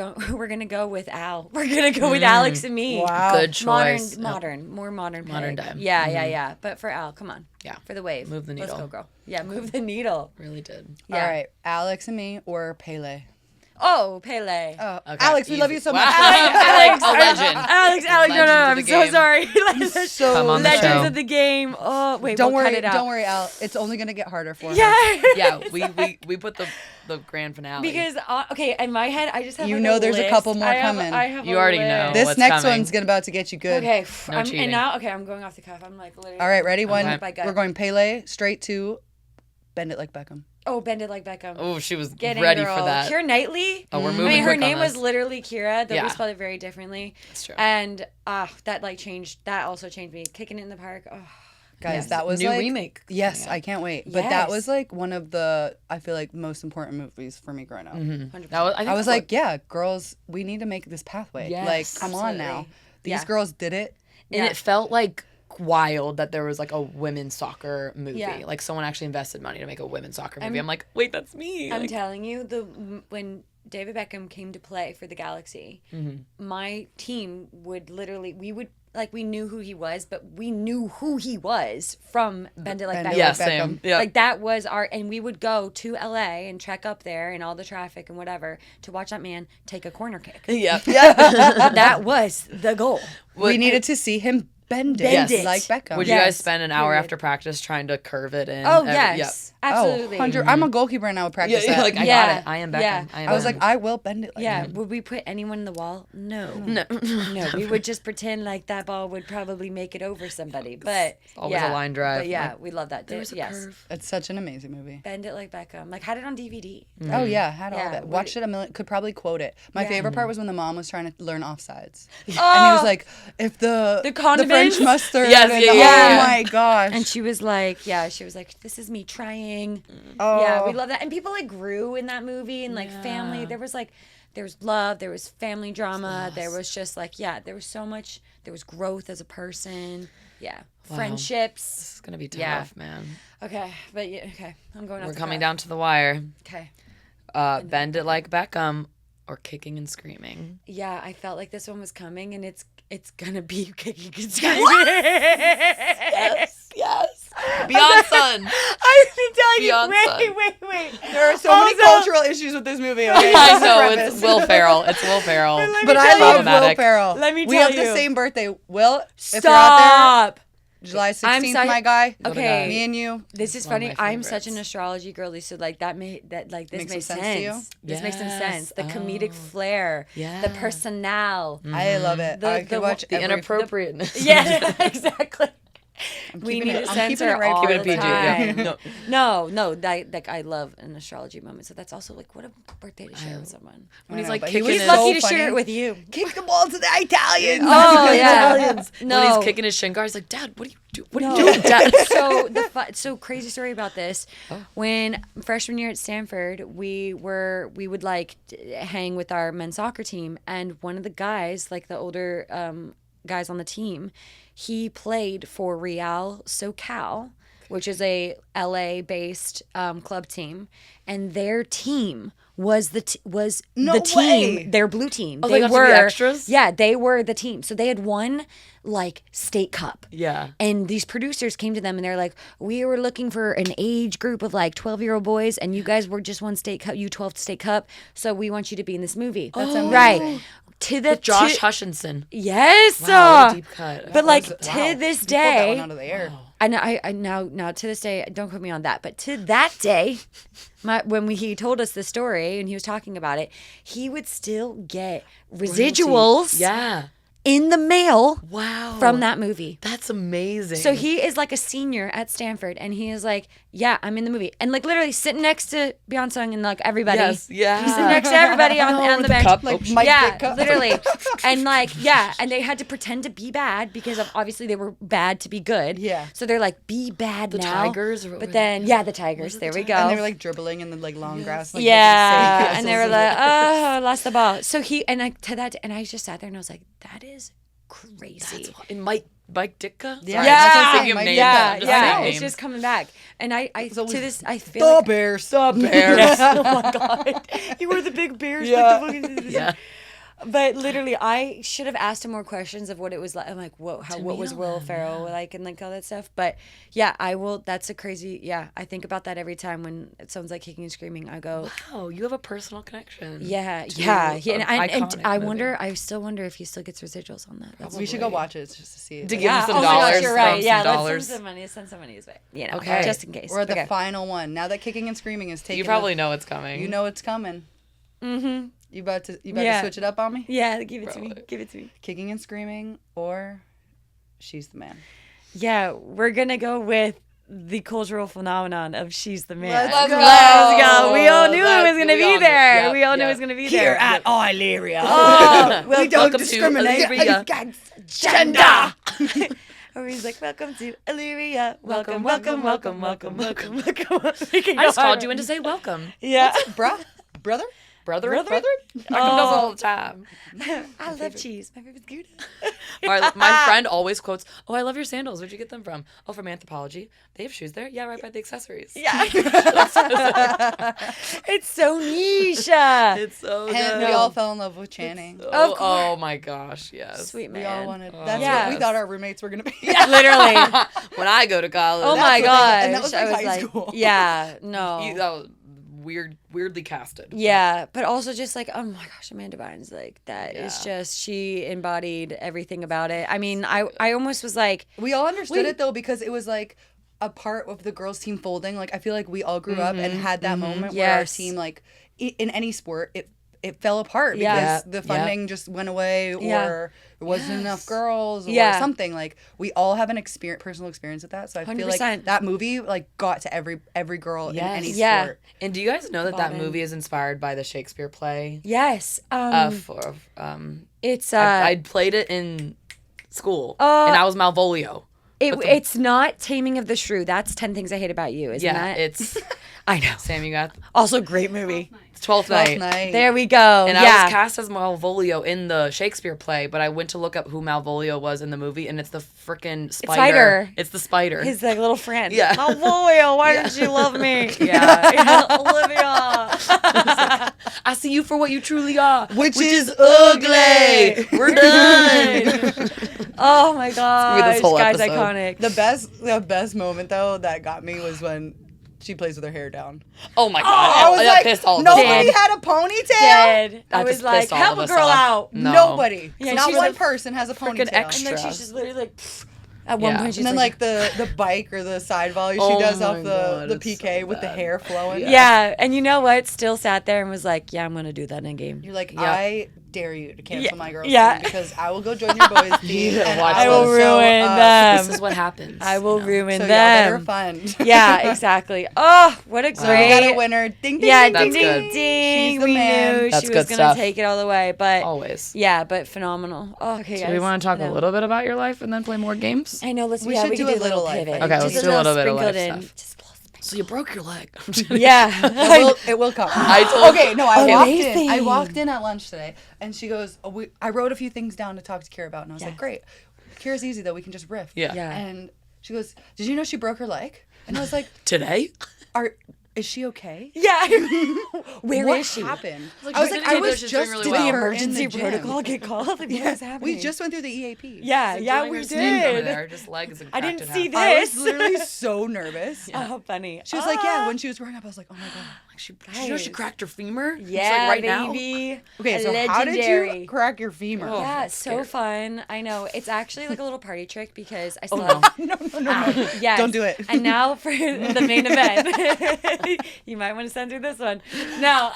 gonna go with Al. We're gonna go with Alex and me. Wow. Good choice. More modern Modern pick. time. Yeah, yeah. But for Al, come on. Yeah. For the wave. Move the Let's needle. go, girl. Yeah, move the needle. Really did. Yeah. All right, Alex and me or Pele. Oh, Pele. Oh, Okay, Alex, we easy. love you so Wow. much. Alex, A legend. Alex, no, Legends of I'm the so game. sorry. So Come on the Legends show. of the game. Oh, wait, Don't we'll worry, cut it out. don't worry, Al. It's only gonna get harder for her. Yeah. Yeah, we put the grand finale. Because okay, in my head, I just have You like know a there's a list. couple more I have- coming. I have You a already list. know. This What's next coming? one's about to get you good. Okay, No cheating. and now I'm going off the cuff. I'm like literally. All right, ready? I'm One. going by gut. We're going Pele straight to Bend It Like Beckham. Oh, bend it like Beckham. Oh, she was Get in, ready girl. for that. Keira Knightley. Oh, we're I moving mean, her quick on name was this. literally Kira, though Yeah. we spelled it very differently. That's true. And that like changed. That also changed me. Kicking it in the park. Oh, Guys, Yes. that was New like remake Yes, coming out. I can't wait. But that Yes. was like one of the I feel like most important movies for me growing up. 100%. That was, I, think I was that's like, yeah, girls, we need to make this pathway. Yes, like, come on absolutely. now. These Yeah. girls did it. and Yeah. it felt like wild that there was like a women's soccer movie. Yeah. Like someone actually invested money to make a women's soccer movie. I'm- I'm like, wait, that's me. I'm Like, telling you, when David Beckham came to play for the Galaxy, my team would literally we knew who he was, but we knew who he was from Bend It Like Bend It Beckham. yeah, Like same. Beckham. Yeah. Like that was and we would go to LA and trek up there and all the traffic and whatever to watch that man take a corner kick. yeah. That was the goal. We needed to see him bend it, Bend it. like Beckham. Would you guys Yes, spend an hour period. after practice trying to curve it in? Oh every- yes, absolutely. 100. I'm a goalkeeper and I would Yeah. practice Yeah, that. like I Yeah. got it. I am Beckham. Yeah. I am I was Beckham. like, I will bend it like Yeah, him. would we put anyone in the wall? No. no. No, we would just pretend like that ball would probably make it over somebody. But always a line drive. But yeah, Like, we love that. There's a yes. curve. It's such an amazing movie. Bend It Like Beckham. Like had it on DVD. Oh yeah, had all Yeah, that. what Watched it a million. Could probably quote it. My Yeah. favorite part was when the mom was trying to learn offsides, and he Oh. was like, "If the The condiment French mustard. Yes, and, yeah. Oh my gosh. And she was like, this is me trying. Oh. Yeah, we love that. And people like grew in that movie and like family. There was love, there was family drama. There was just like, there was so much, there was growth as a person. Yeah. Wow. Friendships. This is gonna be tough, man. Okay. But okay. I'm going off We're the coming cuff. down to the wire. Okay. Bend it like Beckham or kicking and screaming. Yeah, I felt like this one was coming and it's gonna be kicking and screaming. Yes. Beyond Sun. I've been telling Beyond you. Sun. Wait. There are so many cultural issues with this movie. Okay? I know, it's Will Ferrell. It's Will Ferrell. But I love Will Problematic. Ferrell. Let me we tell have you. the same birthday. Will, if you're out Stop. there, July I'm 16th, sorry. my guy. Okay. Me and you. This is one of funny. my I'm such an favorites. astrology girly, so like this Makes makes some sense. sense to you? This makes some sense. The Yes. comedic flair, Yeah. the personnel. I love it. I could watch The every... inappropriateness. Yeah, exactly. We keeping need it- to I'm censor keeping it right all for the PG, yeah. time. No, like I love an astrology moment. So that's also like what a birthday to share with someone. When he's know, like but he kicking was his... He's lucky to funny. share it with you. Kick the ball to the Italians. Oh yeah, Italians. no. When he's kicking his shin guard, he's like, Dad, what are you doing? What are you doing, Dad? So crazy story about this. When freshman year at Stanford, we would like hang with our men's soccer team, and one of the guys, like the older guys on the team, he played for Real SoCal, which is a LA based club team, and their team was the team, way. their blue team. Oh, they got to be extras? Yeah, they were the team. So they had won like state cup. Yeah. And these producers came to them and they're like, we were looking for an age group of like 12-year-old boys, and you guys were just one state cup, U12 state cup. So we want you to be in this movie. That's amazing. Right. To the Josh Hutchinson. Yes. Wow, what a deep cut. But like Wow. to this You pulled that one day, out of the air. I now to this day, don't quote me on that, but to that day, he told us the story and he was talking about it, he would still get residuals Yeah. in the mail Wow. from that movie. That's amazing. So he is like a senior at Stanford, and he is like, yeah, I'm in the movie. And like literally sitting next to Beyonce and like everybody. Yes, yeah. He's sitting next to everybody on the the bench. cup. Like Oh, Mike yeah, Dick Cup. literally. And like, yeah, and they had to pretend to be bad because of, obviously they were bad to be good. Yeah. So they're like, be bad The now. Tigers? Or what But were then, yeah, the Tigers. There we go. And they were like dribbling in the like long grass. Like, yeah, making and they were safe like, passes. oh, lost the ball. So he, and I, to that, and I just sat there and I was like, that is crazy. in Mike Ditka? Yeah. Sorry, Yeah, I'm just thinking of Mike names. Yeah, I'm just yeah, saying it's names. just coming back, and I to always this, I feel The like, Bears, the Bears. oh my god, you were the big bears, Yeah. like the fucking, Yeah. But literally, I should have asked him more questions of what it was like. I'm like, what was meet Will him, Ferrell like, and like all that stuff. But yeah, I will. That's a crazy. Yeah, I think about that every time when someone's like kicking and screaming. I go, Wow, you have a personal connection. yeah, to yeah. an And iconic I movie. wonder. I still wonder if he still gets residuals on that. That's We should go watch it just to see it. To give yeah. him some Oh my dollars. gosh, you're right. some Yeah, dollars. let's send some money. Send some money his way. You know, Okay. just in case. We're at the Okay. final one. Now that kicking and screaming is taken. You probably know it's coming. You know it's coming. Mm-hmm. You about to Yeah. switch it up on me? Yeah, give it to me. Probably. Give it to me. Kicking and screaming or She's the Man. Yeah, we're gonna go with the cultural phenomenon of She's the Man. Let's go. Let's go. We all knew it was gonna We all be knew. there. Yeah, We all knew yeah. it was gonna be there. Illyria. Oh, we don't welcome to discriminate Illyria. against gender. Or he's like, welcome to Illyria. Welcome, Welcome, welcome, welcome, welcome, welcome, welcome. welcome. I just called you in to say welcome. Yeah. Bruh? Brother? Brother? Brother? Beckham does all the time. I love cheese. My favorite's Gouda. My friend always quotes, "Oh, I love your sandals. Where'd you get them from? Oh, from Anthropology. They have shoes there. Yeah, right by the accessories. Yeah. It's so niche. It's so And good. we all fell in love with Channing. Oh, course. oh my gosh, yes. Sweet We man. all wanted. That's Yeah. what we thought our roommates were gonna be. Literally. When I go to college. Oh That's my what they- gosh. and that was I like was high like, school. yeah, no. That was weirdly casted. Yeah, but also just like, oh my gosh, Amanda Bynes, like that is Yeah. just, she embodied everything about it. I mean, I almost was like, We all understood it though because it was like a part of the girls' team folding. Like I feel like we all grew up and had that moment where our Yes. team, like in any sport, it fell apart Yeah. because the funding just went away or Yeah. there wasn't enough girls or Yeah. something. Like we all have an personal experience with that. So I feel 100%. like that movie like got to every girl in any Yeah. sport. And do you guys know that Bought in. movie is inspired by the Shakespeare play? yes, I it's played it in school, and I was Malvolio. It's not Taming of the Shrew. That's 10 Things I Hate About You, isn't that? It's I know. Sam, you got Also, great movie. Twelfth Night. There we go. And I was cast as Malvolio in the Shakespeare play, but I went to look up who Malvolio was in the movie, and it's the freaking spider. It's the spider. His like little friend. Yeah. Malvolio, why didn't you love me? Yeah. Olivia. I see you for what you truly are, Which is ugly. We're done. Oh my gosh. this whole Guy's episode. iconic. The best moment though that got me was when she plays with her hair down. Oh my god! I was that like, pissed all of us nobody off. had a ponytail. Dead. I That was just like, pissed all help of a us girl off. out. No. Nobody. Yeah, Not she's one a person has a ponytail. extra. And then she's just literally like, at one Yeah. point she's And then like, the bike or the side volley she Oh does my off God, the it's PK so with the bad. hair flowing. yeah. And you know what? Still sat there and was like, yeah, I'm going to do that in a game. You're like, Yeah. I dare you to cancel Yeah. my girls' Yeah. team because I will go join your boys' team. and watch I will so, ruin them. This is what happens. I will you know? ruin So y'all better them. fund. Yeah, exactly. Oh, what a So we great. got a winner. Ding, ding, Yeah, ding, ding, ding, ding, good. ding. She's the We man. knew That's she good was going stuff. to take it all the way. But Always. yeah, but phenomenal. Oh, okay, Do guys. we want to talk I a know. little bit about your life and then play more games? I know. Let's. We yeah, should we do could a do a little little life pivot. thing. Okay, Just let's do a little bit of sprinkled life in. stuff. Just So you broke your leg. yeah. It will come. I told Okay, no, I walked in. Amazing. I walked in at lunch today, and she goes, I wrote a few things down to talk to Kyra about, and I was like, Yes. great. Kyra's easy though. We can just riff. Yeah. Yeah. And she goes, did you know she broke her leg? And I was like, Today? is she okay? Yeah. Where what is she? happened? Like, I was she like, did I it, was she's just doing really with well. The her emergency in the gym. protocol get called. Like, what is happening? We just went through the EAP. Yeah, yeah, Doing we her sneak over did. there, just legs and I didn't cracked in see half. this. I was literally so nervous. Oh, funny. She was like, yeah, when she was growing up, I was like, oh my God. Like you know she cracked her femur? It's Yeah, like right now. baby. Okay, so Legendary. how did you crack your femur? Oh. Yeah, I'm it's so scared. fun. I know. It's actually like a little party trick because I still no. have. No. Yes. Don't do it. And now for the main event. You might want to send through this one. No.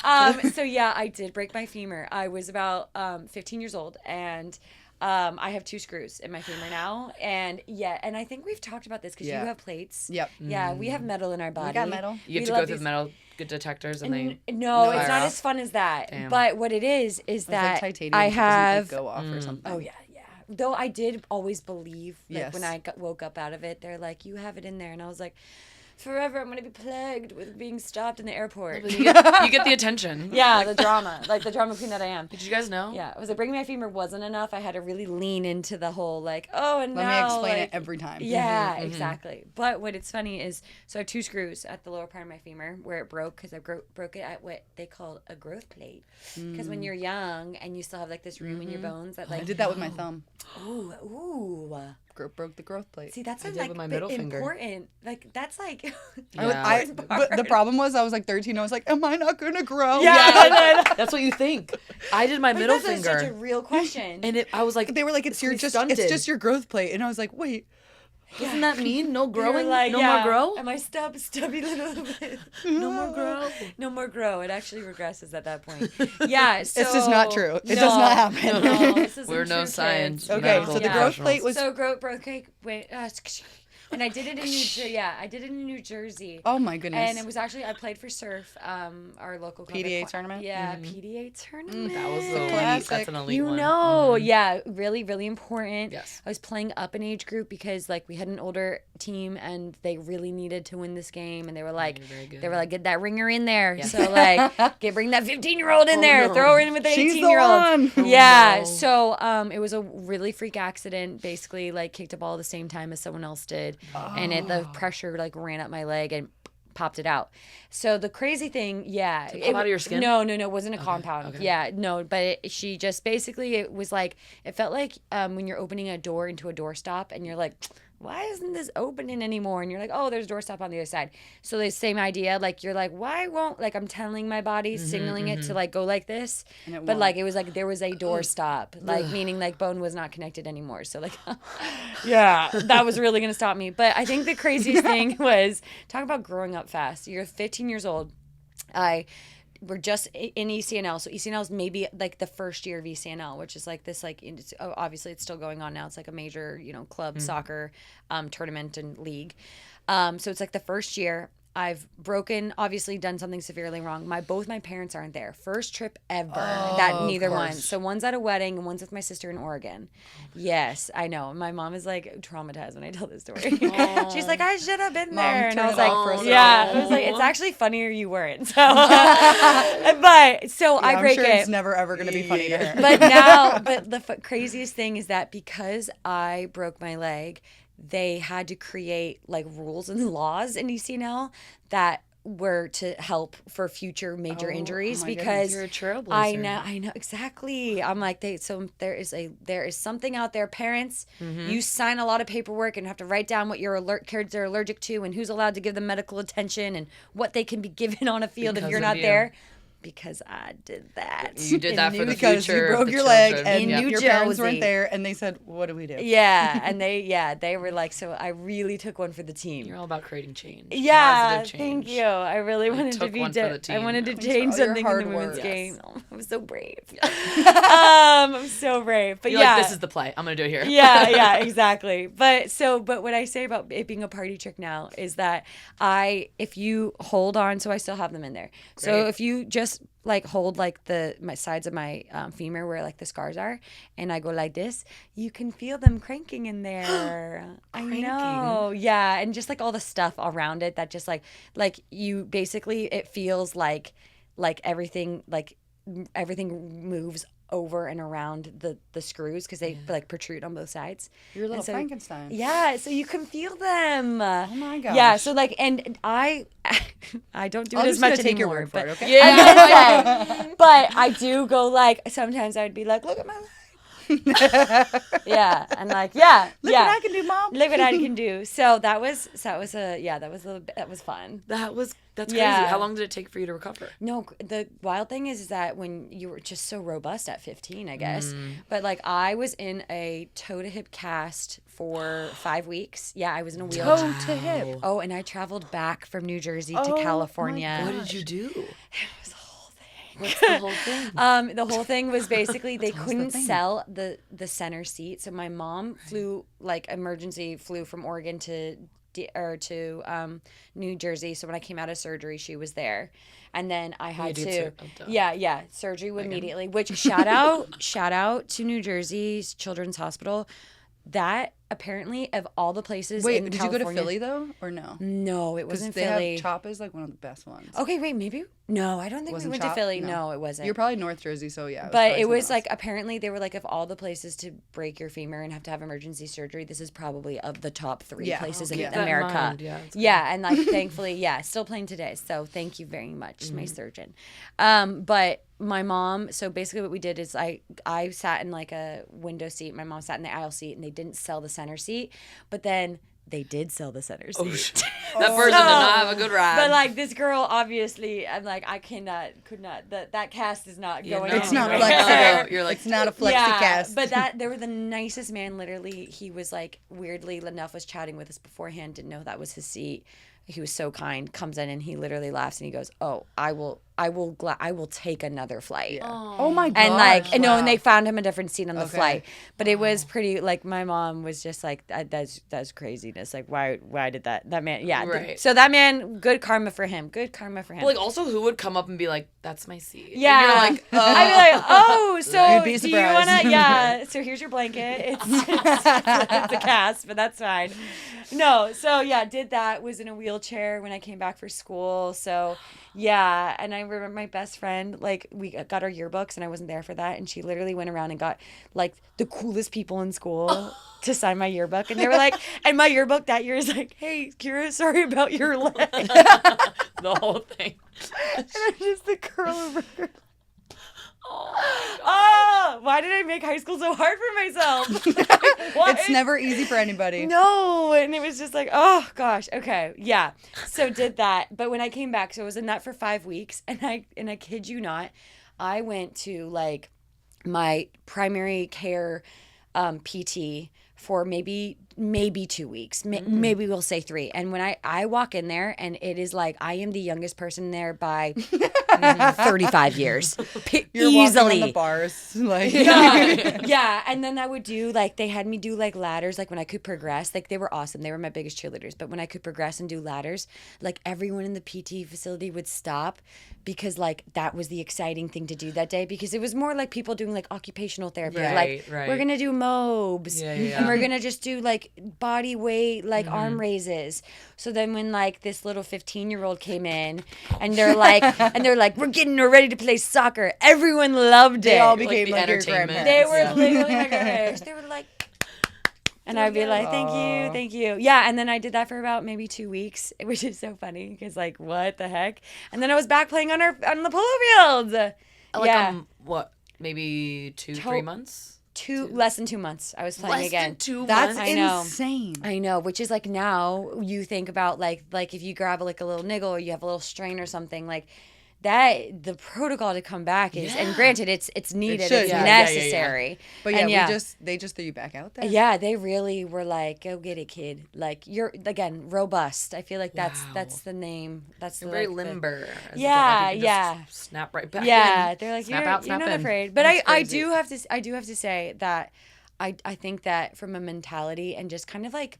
So yeah, I did break my femur. I was about 15 years old and I have 2 screws in my femur now. And and I think we've talked about this because Yeah. you have plates. Yep. Yeah, we have metal in our body. We got metal. You have We to love go through these- the metal detectors and they No, it's fire not off. as fun as that. Damn. But what it is It's that like titanium I doesn't, have. like, go off or something. Oh yeah. Though I did always believe, like Yes. when I woke up out of it, they're like, "You have it in there," and I was like, "Forever, I'm gonna be plagued with being stopped in the airport." you get the attention. Yeah, the drama, like the drama queen that I am. Did you guys know? Yeah, I was like, breaking my femur wasn't enough. I had to really lean into the whole like, oh, and Let now me explain like, it every time. Yeah, exactly. But what it's funny is, so I have 2 screws at the lower part of my femur where it broke because I broke it at what they call a growth plate. Because when you're young and you still have like this room in your bones that I like, did that with my thumb. ooh. Broke the growth plate. See, that's I did like with my middle finger. important. Like that's like. Yeah. But the problem was I was like 13. I was like, am I not gonna grow? Yeah. That's what you think. I did my middle That's finger. such a real question. And I was like, They were like, it's gonna your be just stunted. it's just your growth plate, and I was like, wait. Doesn't that mean no You're growing? like, no yeah, more grow? Am I stubby little bit? No more grow? No more grow. It actually regresses at that point. Yeah, so This is not true. It does not happen. No, this isn't We're no true, science. kids. Okay, medical so the growth professionals. plate was. So broke cake. Wait, and I did it in New Jersey. Yeah, I did it in New Jersey. Oh my goodness. And it was actually I played for surf, our local club. PDA tournament? Yeah, PDA tournament. That was a elite. classic. That's an elite You one. know, yeah, really, really important. Yes. I was playing up an age group because like we had an older team and they really needed to win this game, and they were like, very good. get that ringer in there. So like, bring that 15-year-old in there, throw her in with the She's the 18-year-old. one. Yeah. no. So it was a really freak accident. Basically, like kicked a ball at the same time as someone else did, and the pressure like ran up my leg and popped it out. So the crazy thing, yeah, it pop out of your skin? No, it wasn't a compound. okay. Yeah, no, but she just basically it was like it felt like when you're opening a door into a doorstop and you're like, why isn't this opening anymore? And you're like, oh, there's a doorstop on the other side. So the same idea, like you're like, why won't like I'm telling my body, signaling it to like go like this, And it but won't. like it was like there was a doorstop, like meaning like bone was not connected anymore. So like, yeah, that was really gonna stop me. But I think the craziest thing was talk about growing up fast. You're 15 years old. We're just in ECNL. So ECNL is maybe like the first year of ECNL, which is like this, like, obviously it's still going on now. It's like a major, club soccer tournament and league. So it's like the first year. I've broken, obviously done something severely wrong. Both my parents aren't there. First trip ever. That neither one. So one's at a wedding and one's with my sister in Oregon. Yes, I know. My mom is like traumatized when I tell this story. She's like, I should have been there. And I was like, I was like, it's actually funnier you weren't. So, but so I break I'm sure it. It's never ever going to be funny to her. But now, the craziest thing is that because I broke my leg, they had to create like rules and laws in ECNL that were to help for future major injuries because you're a trailblazer. I know exactly. I'm like there is something out there. Parents, you sign a lot of paperwork and have to write down what your kids are allergic to and who's allowed to give them medical attention and what they can be given on a field if you're not there. Because I did that. You did that for the because future. You broke of your children. leg and In New your parents Jersey. weren't there, and they said, "What do we do?" Yeah, and they were like, so I really took one for the team. You're all about creating change. Yeah, Positive thank change. you. I really wanted to took be. one for the I team. wanted to Thanks change for all your something in hard the women's work. game. Oh, I was so brave. I'm so brave. But You're yeah, like, this is the play. I'm gonna do it here. yeah, exactly. But what I say about it being a party trick now is that if you hold on, so I still have them in there. So Great. if you just like hold like my sides of my femur where like the scars are, and I go like this, you can feel them cranking in there. I know, yeah, and just like all the stuff around it that just like you basically it feels like everything moves over and around the screws because they like protrude on both sides. You're a little so, Frankenstein. Yeah, so you can feel them. Oh my gosh. Yeah, so like, and I don't do I'll it as just much gonna take your anymore. word for it, but okay? Yeah. But I do go like sometimes I'd be like, look at my leg. Yeah, and like Look what I can do, Mom. Look what I can do. So that was fun. That's Yeah. crazy. How long did it take for you to recover? No, the wild thing is that when you were just so robust at 15, I guess. But like I was in a toe to hip cast for 5 weeks. Yeah, I was in a wheelchair. Toe to hip. Oh, and I traveled back from New Jersey to California. What did you do? It was a whole thing. What's the whole thing? The whole thing was basically they couldn't sell the center seat, so my mom flew from Oregon to New Jersey. So when I came out of surgery, she was there, and then I had surgery immediately. Which shout out to New Jersey's Children's Hospital. That apparently of all the places. Wait, in did California, you go to Philly though, or no? No, it wasn't They Philly. have CHOP is like one of the best ones. Okay, wait, maybe no. I don't think Wasn't we went CHOP? to Philly. No. No, it wasn't. You're probably North Jersey, so yeah. But it was like apparently they were like of all the places to break your femur and have to have emergency surgery, this is probably of the top 3 places in Keep that in America. mind, And like thankfully, still playing today. So thank you very much, my surgeon. But my mom. So basically, what we did is I sat in like a window seat. My mom sat in the aisle seat, and they didn't sell the center seat. But then they did sell the center seat. That person did not have a good ride. But like this girl, obviously, I'm like I could not. That cast is not going. it's not anywhere. flexible. You're like, it's not a flexi cast. But they were the nicest man. Literally, he was like weirdly enough was chatting with us beforehand. Didn't know that was his seat. He was so kind. Comes in and he literally laughs and he goes, "Oh, I will take another flight." Yeah. Oh my god. And like, and they found him a different seat on the flight. But it was pretty. Like my mom was just like, "That's craziness. Like, why did that man? Yeah. Right. So that man, good karma for him. Good karma for him. But like, also, who would come up and be like, "That's my seat"? Yeah. And you're like, I'd be like, "Oh, so You'd be do you surprised. wanna? Yeah. So here's your blanket. It's a cast, but that's fine." No. So yeah, did that. Was in a wheelchair when I came back for school. So yeah, and I remember my best friend, like we got our yearbooks and I wasn't there for that, and she literally went around and got like the coolest people in school to sign my yearbook, and they were like, and my yearbook that year is like, "Hey, Kyra, sorry about your leg." the whole thing. And I'm just the girl over her. Oh, why did I make high school so hard for myself? What? It's never easy for anybody. No, and it was just like, oh gosh, okay, yeah. So did that, but when I came back, so I was in that for 5 weeks, and I kid you not, I went to like my primary care PT for maybe 2 weeks, maybe we'll say 3. And when I walk in there, and it is like I am the youngest person there by 35 years. You're Easily. walking on the bars. Like, Yeah. And then I would do like, they had me do like ladders, like when I could progress. Like they were awesome. They were my biggest cheerleaders. But when I could progress and do ladders, like everyone in the PT facility would stop because like that was the exciting thing to do that day, because it was more like people doing like occupational therapy. Right, Like we're going to do mobs and we're going to just do like body weight, like arm raises. So then when like this little 15-year-old came in and they're like, we're getting her ready to play soccer. Everyone loved it. they all became the like your entertainment. grandparents. They were literally my grandparents. They were like, and I'd be like, thank you. Yeah, and then I did that for about maybe 2 weeks, which is so funny because like, what the heck? And then I was back playing on the polo fields. Like what? Maybe 3 months. Less than 2 months. I was playing again. That's I know. insane. I know, which is like now you think about like if you grab like a little niggle or you have a little strain or something like that, the protocol to come back is, and granted it's needed, should, it's yeah. necessary. But And they just threw you back out there. yeah, they really were like, go get it, kid. Like you're again robust. I feel like that's the name. That's You're the very like, limber. Yeah, Like you can just yeah. Snap right back. Yeah, in. they're like, Snap you're, out, you're snap not in. afraid. But That's I crazy. do have to say that I think that from a mentality and just kind of like,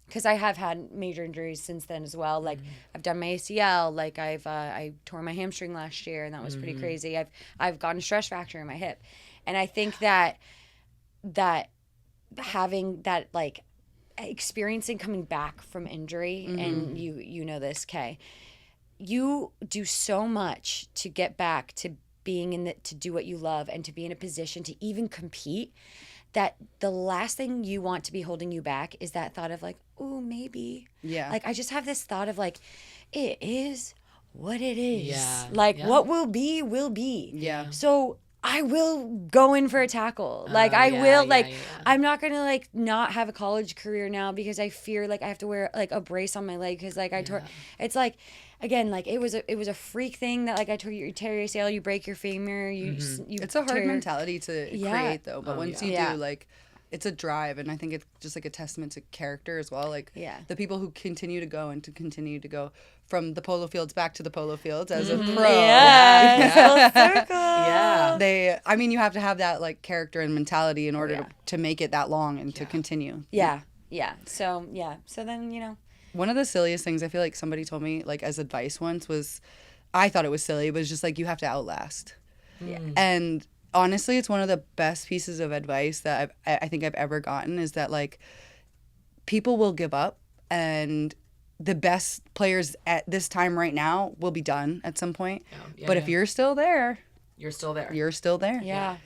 because I have had major injuries since then as well. Like I've done my ACL, like I tore my hamstring last year, and that was pretty crazy. I've gotten a stress fracture in my hip, and I think that having that like experiencing coming back from injury, and you know this, Kay, you do so much to get back to being to do what you love and to be in a position to even compete, that the last thing you want to be holding you back is that thought of like, oh, maybe. Yeah. Like, I just have this thought of like, it is what it is. Yeah. Like, Yeah. what will be, will be. Yeah. So I will go in for a tackle. Like, I will, like, I'm not going to, like, not have a college career now because I fear, like, I have to wear, like, a brace on my leg because, like, I tore. It's like, again, like, it was a freak thing that, like, you tear your ACL, you break your femur, you It's a hard tear- mentality to create, though. But once you yeah. do, like, it's a drive, and I think it's just like a testament to character as well. Like, the people who continue to go and to continue to go from the polo fields back to the polo fields as a pro. Yeah, full circle. Yeah. I mean, you have to have that like character and mentality in order to make it that long and to continue. Yeah. So then, you know. One of the silliest things I feel like somebody told me, like, as advice once was, I thought it was silly, but it's just like, you have to outlast. Yeah. And honestly, it's one of the best pieces of advice that I think I've ever gotten, is that, like, people will give up, and the best players at this time right now will be done at some point. But if you're still there, you're still there. you're still there. Yeah.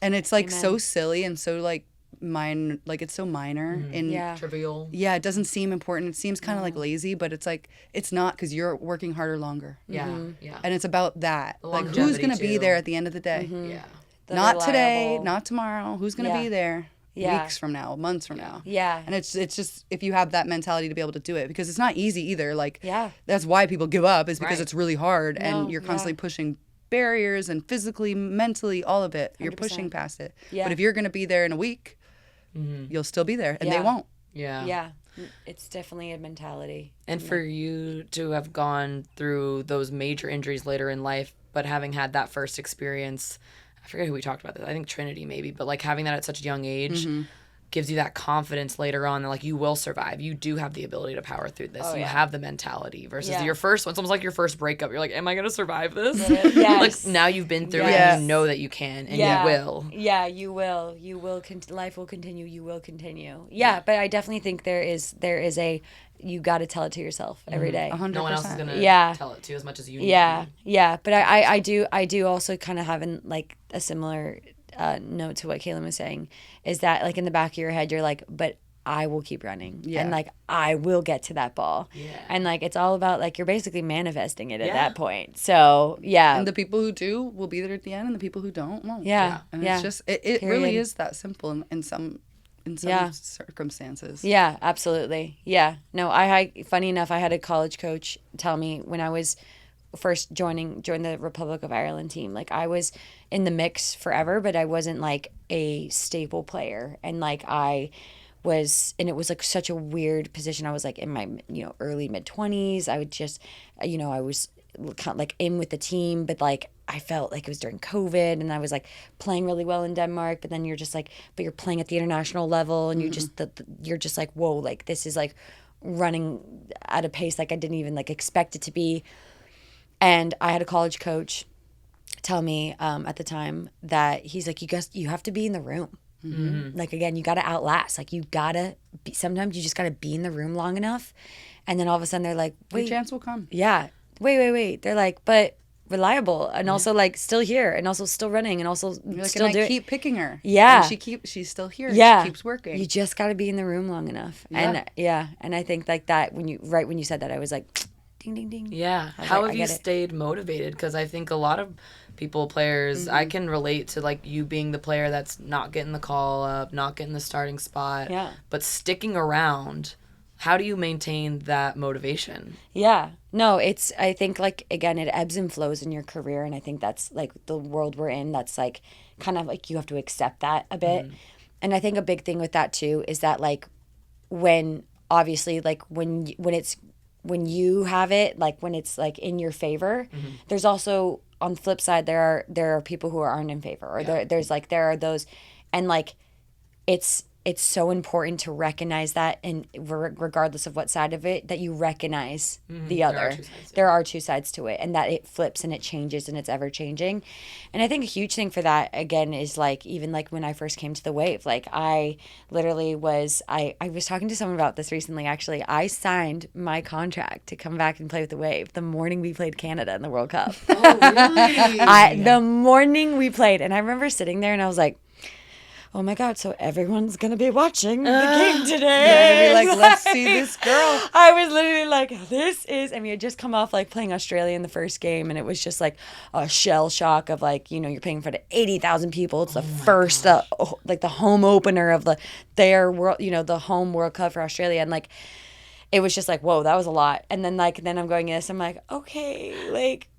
And it's like Amen. so silly and so like it's so minor in Trivial. yeah, it doesn't seem important. It seems kind of like lazy, but it's like it's not, because you're working harder longer. Yeah. Yeah. And it's about that. Like, who's longevity, going to be too. there at the end of the day? Yeah. The Not today, reliable- not tomorrow. Who's going to Yeah. be there Yeah. weeks from now, months from now? Yeah. And it's just, if you have that mentality to be able to do it, because it's not easy either. Like, Yeah. that's why people give up, is because Right. it's really hard, No, and you're constantly pushing barriers, and physically, mentally, all of it. You're 100%. pushing past it. Yeah. But if you're going to be there in a week, you'll still be there, and they Yeah. won't. Yeah. Yeah. It's definitely a mentality. And for you to have gone through those major injuries later in life, but having had that first experience, I forget who we talked about this. I think Trinity maybe, but like having that at such a young age gives you that confidence later on that like you will survive. You do have the ability to power through this. You have the mentality versus your first one. It's almost like your first breakup. You're like, am I going to survive this? Yes. Like now you've been through it Yes. and you know that you can and Yeah. you will. Yeah, you will. You will. Life will continue. You will continue. Yeah, but I definitely think there is a. You got to tell it to yourself every day. 100%. No one else is going to Yeah. tell it to you as much as you need Yeah, to. yeah. But I do also kind of have like a similar note to what Kailen was saying, is that like in the back of your head you're like, but I will keep running, and like I will get to that ball, and like it's all about like you're basically manifesting it at that point. So yeah, And the people who do will be there at the end, and the people who don't won't. yeah, And yeah. it's just, it Period. really is that simple in some Yeah. circumstances. Yeah, absolutely. Yeah. No, funny enough, I had a college coach tell me when I was first joined the Republic of Ireland team, like I was in the mix forever, but I wasn't like a staple player. And like and it was like such a weird position. I was like in my, early mid 20s. I would just, I was like in with the team, but like I felt like it was during COVID, and I was like playing really well in Denmark, but then you're just like, but you're playing at the international level, and you're just like, whoa, like this is like running at a pace like I didn't even like expect it to be. And I had a college coach tell me at the time that he's like, you have to be in the room. Like, again, you got to outlast. Like, you got to be, sometimes you just got to be in the room long enough. And then all of a sudden they're like, wait. Your chance will come. Yeah. Wait. They're like, but reliable and also like still here and also still running and also still doing. Keep picking her. Yeah. And she's still here. Yeah. She keeps working. You just got to be in the room long enough. Yeah. And I think like that when you said that, I was like, ding, ding, ding. Yeah. How have you stayed motivated? Because I think a lot of players, I can relate to like you being the player that's not getting the call up, not getting the starting spot, but sticking around. How do you maintain that motivation? Yeah. No, I think like, again, it ebbs and flows in your career. And I think that's like the world we're in. That's like kind of like you have to accept that a bit. And I think a big thing with that too is that like when obviously like when you have it, like when it's like in your favor, there's also on the flip side, there are people who aren't in favor, or there are those, and like it's so important to recognize that, and regardless of what side of it, that you recognize the other. There are two sides to it, and that it flips and it changes and it's ever changing. And I think a huge thing for that again is like even like when I first came to the Wave, like I literally was I was talking to someone about this recently. Actually, I signed my contract to come back and play with the Wave the morning we played Canada in the World Cup. Oh, really? The morning we played, and I remember sitting there and I was like, oh my God, so everyone's going to be watching the game today. You're like, let's see this girl. I was literally like, we had just come off like playing Australia in the first game, and it was just like a shell shock of like, you're playing for the 80,000 people. It's the first, like the home opener of their world, the home World Cup for Australia. And like, it was just like, whoa, that was a lot. And then I'm going in this, I'm like, okay, like,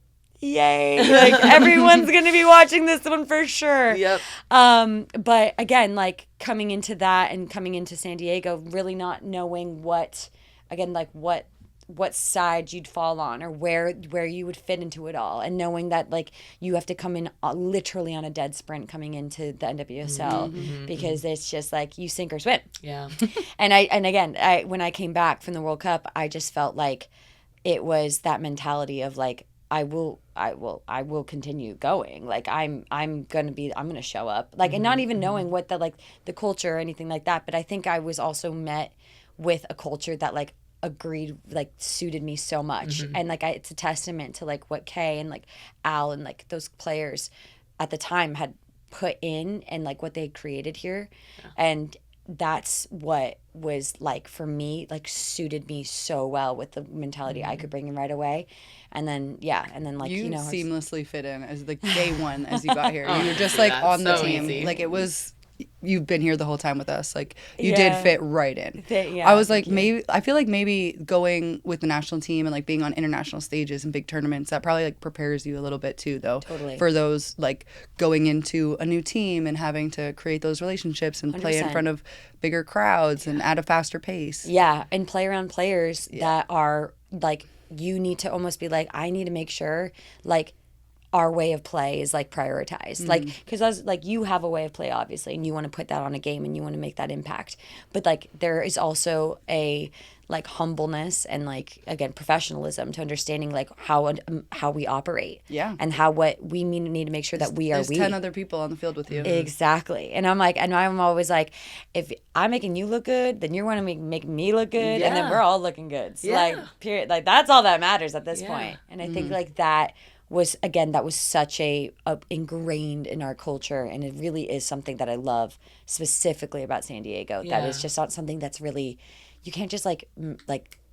yay, like everyone's gonna be watching this one for sure. Yep. But again, like coming into that and coming into San Diego, really not knowing what side you'd fall on or where you would fit into it all, and knowing that like you have to come in literally on a dead sprint coming into the NWSL because it's just like you sink or swim. Yeah. And again, when I came back from the World Cup, I just felt like it was that mentality of like, I will continue going. Like I'm gonna show up. Like, and not even knowing what the culture or anything like that. But I think I was also met with a culture that like agreed, like suited me so much. And like it's a testament to like what Kay and like Al and like those players at the time had put in and like what they had created here. Yeah. And that's what was like for me, like suited me so well with the mentality I could bring in right away. And then like you seamlessly fit in as the day one as you got here. You were just like on the team. Easy. Like it was, you've been here the whole time with us. Like you did fit right in. I was like, I feel like maybe going with the national team and like being on international stages and big tournaments, that probably like prepares you a little bit too, though. Totally. For those like going into a new team and having to create those relationships and 100%. Play in front of bigger crowds and at a faster pace. Yeah, and play around players that are like, you need to almost be like, I need to make sure like our way of play is like prioritized. Like, because like you have a way of play obviously, and you want to put that on a game and you want to make that impact, but like there is also a like humbleness and like, again, professionalism to understanding like how we operate, and what we need to make sure that there's 10 other people on the field with you. Exactly. And I'm always like, if I'm making you look good, then you're going to make me look good, and then we're all looking good. So like period, like that's all that matters at this point. And I think like that was such a ingrained in our culture, and it really is something that I love specifically about San Diego. That is just not something that's really, you can't just like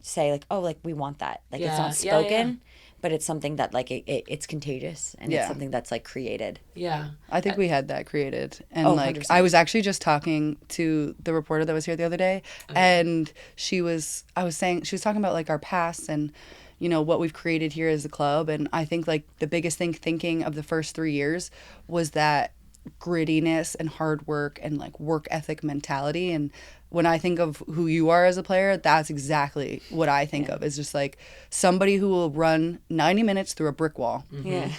say like, oh, like we want that. Like it's not spoken, but it's something that like it's contagious, and it's something that's like created. Yeah. I think we had that created. And like 100%. I was actually just talking to the reporter that was here the other day, and she was talking about like our past and what we've created here as a club. And I think like the biggest thing thinking of the first 3 years was that grittiness and hard work and like work ethic mentality. And when I think of who you are as a player, that's exactly what I think of. Is just like somebody who will run 90 minutes through a brick wall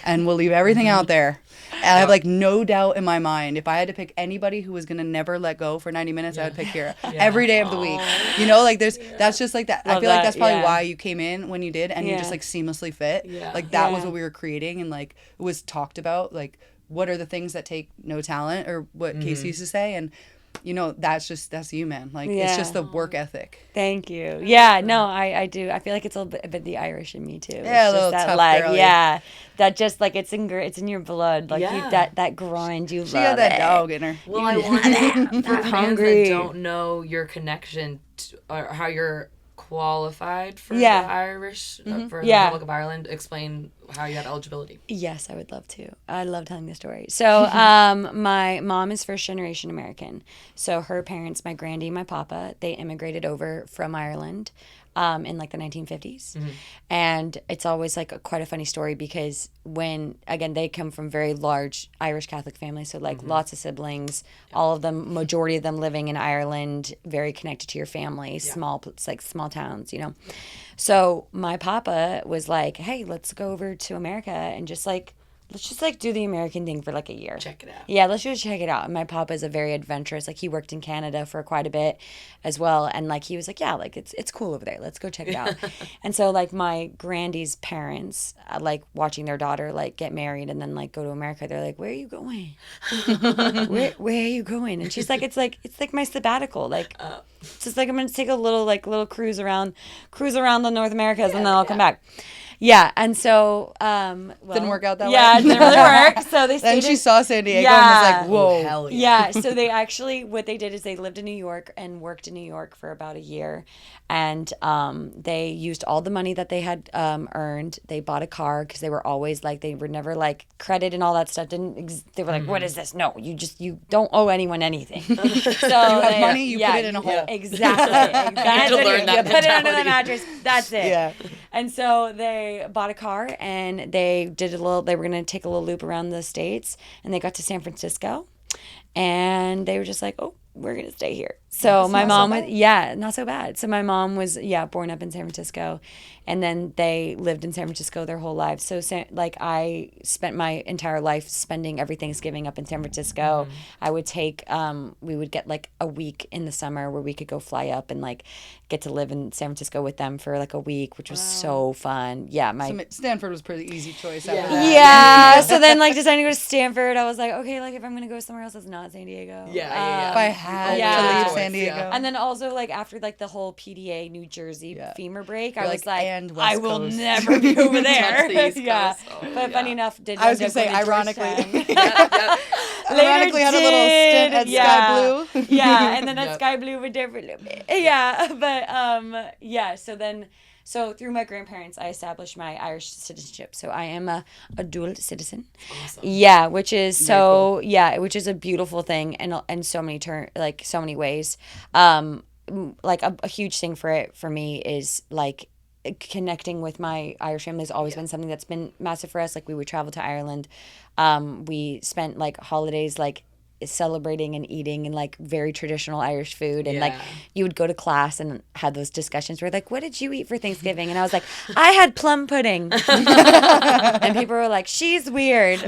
and will leave everything out there. And I have like no doubt in my mind, if I had to pick anybody who was going to never let go for 90 minutes, I would pick Kyra every day of the week. You know, like that's just like that. I feel like that's probably why you came in when you did, and you just like seamlessly fit. Like that was what we were creating, and like it was talked about, like what are the things that take no talent, or what Casey used to say. And you know, that's you, man. Like it's just the work ethic. Thank you. Yeah, no, I do. I feel like it's a bit the Irish in me too. Yeah, it's a little just that, tough like, girly. yeah, that just like it's in your blood. Like you, that grind, you She love got that it. dog in her. Well, I want for fans hungry. that don't know your connection to, or how you're qualified for the Yeah. Irish, for the Yeah. Republic of Ireland, explain how you have eligibility. Yes, I would love to. I love telling the story. So, my mom is first generation American. So her parents, my grandy, my papa, they immigrated over from Ireland in like the 1950s. And it's always like quite a funny story because when, again, they come from very large Irish Catholic families. So like lots of siblings, all of them, majority of them living in Ireland, very connected to your family, small towns, you know. So my papa was like, hey, let's go over to America and let's just do the American thing for like a year. Check it out. Yeah, let's just check it out. And my papa is a very adventurous, like he worked in Canada for quite a bit as well. And like he was like, yeah, like it's cool over there. Let's go check it out. And so like my grandy's parents, like watching their daughter like get married and then like go to America, they're like, where are you going? where are you going? And she's like, it's like my sabbatical. Like it's just like I'm gonna take a little cruise around the North Americas and then I'll come back. Yeah, and so Didn't work out that way. Yeah, it didn't really work. So they Then stayed she in- saw San Diego Yeah. and was like, whoa. Hell yeah. Yeah, so they actually, what they did is they lived in New York and worked in New York for about a year. And they used all the money that they had earned. They bought a car because they were always like, they were never like credit and all that stuff. They were like, what is this? No, you don't owe anyone anything. So you have money, you put it in a hole. Exactly. That's to it. learn that You put it under the mentality. mattress. That's it. Yeah. And so they bought a car and they were going to take a little loop around the States, and they got to San Francisco and they were just like, oh, we're going to stay here. So my mom was, not so bad. So my mom was, born up in San Francisco, and then they lived in San Francisco their whole lives. So like I spent my entire life spending every Thanksgiving up in San Francisco. I would take, we would get like a week in the summer where we could go fly up and like get to live in San Francisco with them for like a week, which was so fun. Yeah. Stanford was a pretty easy choice Yeah. after that. Yeah. So then like deciding to go to Stanford, I was like, okay, like if I'm going to go somewhere else that's not San Diego. Yeah. If I had Yeah. to leave San Diego. And then also like after like the whole PDA New Jersey femur break, I was like, like, and West I will Coast. never be over there. Touch the East Yeah. Coast. Oh, But funny enough, did I was end going to up say, going to ironically. Georgetown. Ironically had a little stint at Sky Blue. Yeah, and then at Yep. Sky Blue we did for a little bit. Yeah, but so through my grandparents, I established my Irish citizenship. So I am a dual citizen. Awesome. Yeah, which is which is a beautiful thing, and so many ways. Like a huge thing for me is like connecting with my Irish family has always been something that's been massive for us. Like we would travel to Ireland. We spent like holidays like celebrating and eating and like very traditional Irish food, and like you would go to class and have those discussions where like, what did you eat for Thanksgiving? And I was like, I had plum pudding. And people were like, she's weird.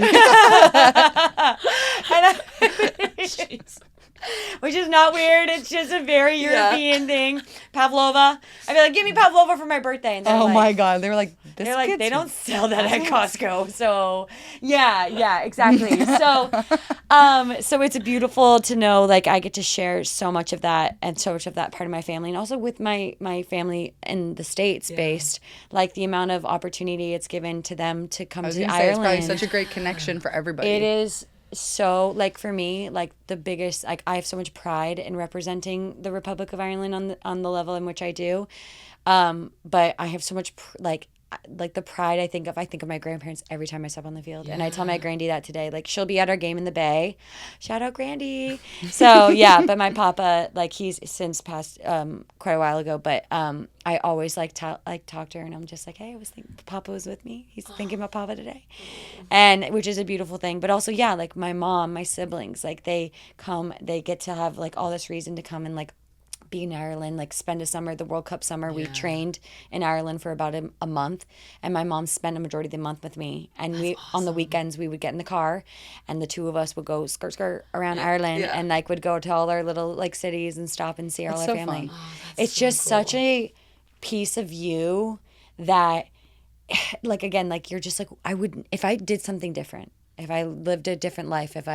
Which is not weird. It's just a very European thing. Pavlova. I'd be like, give me Pavlova for my birthday. And Oh my God. They were like, they're like, they don't sell that at Costco. So yeah, exactly. So it's beautiful to know like I get to share so much of that and so much of that part of my family, and also with my family in the States based, like the amount of opportunity it's given to them to come to Ireland. It's probably such a great connection for everybody. It is. So like for me, like the biggest, like I have so much pride in representing the Republic of Ireland on the level in which I do, but I have so much like like the pride I think of my grandparents every time I step on the field. And I tell my grandy that today. Like, she'll be at our game in the Bay. Shout out Grandy. So yeah, but my papa, like, he's since passed quite a while ago, but I always talk to her, and I'm just like, hey, I was thinking Papa was with me. He's thinking about Papa today. And which is a beautiful thing. But also, yeah, like my mom, my siblings, like they get to have like all this reason to come and like be in Ireland, like spend a summer, the World Cup summer. We trained in Ireland for about a month, and my mom spent a majority of the month with me. And on the weekends we would get in the car, and the two of us would go skirt around Ireland, and like would go to all our little like cities and stop and see all our family. It's so just cool. Such a piece of you that, like, again, like you're just like, I wouldn't, if I did something different, if I lived a different life, if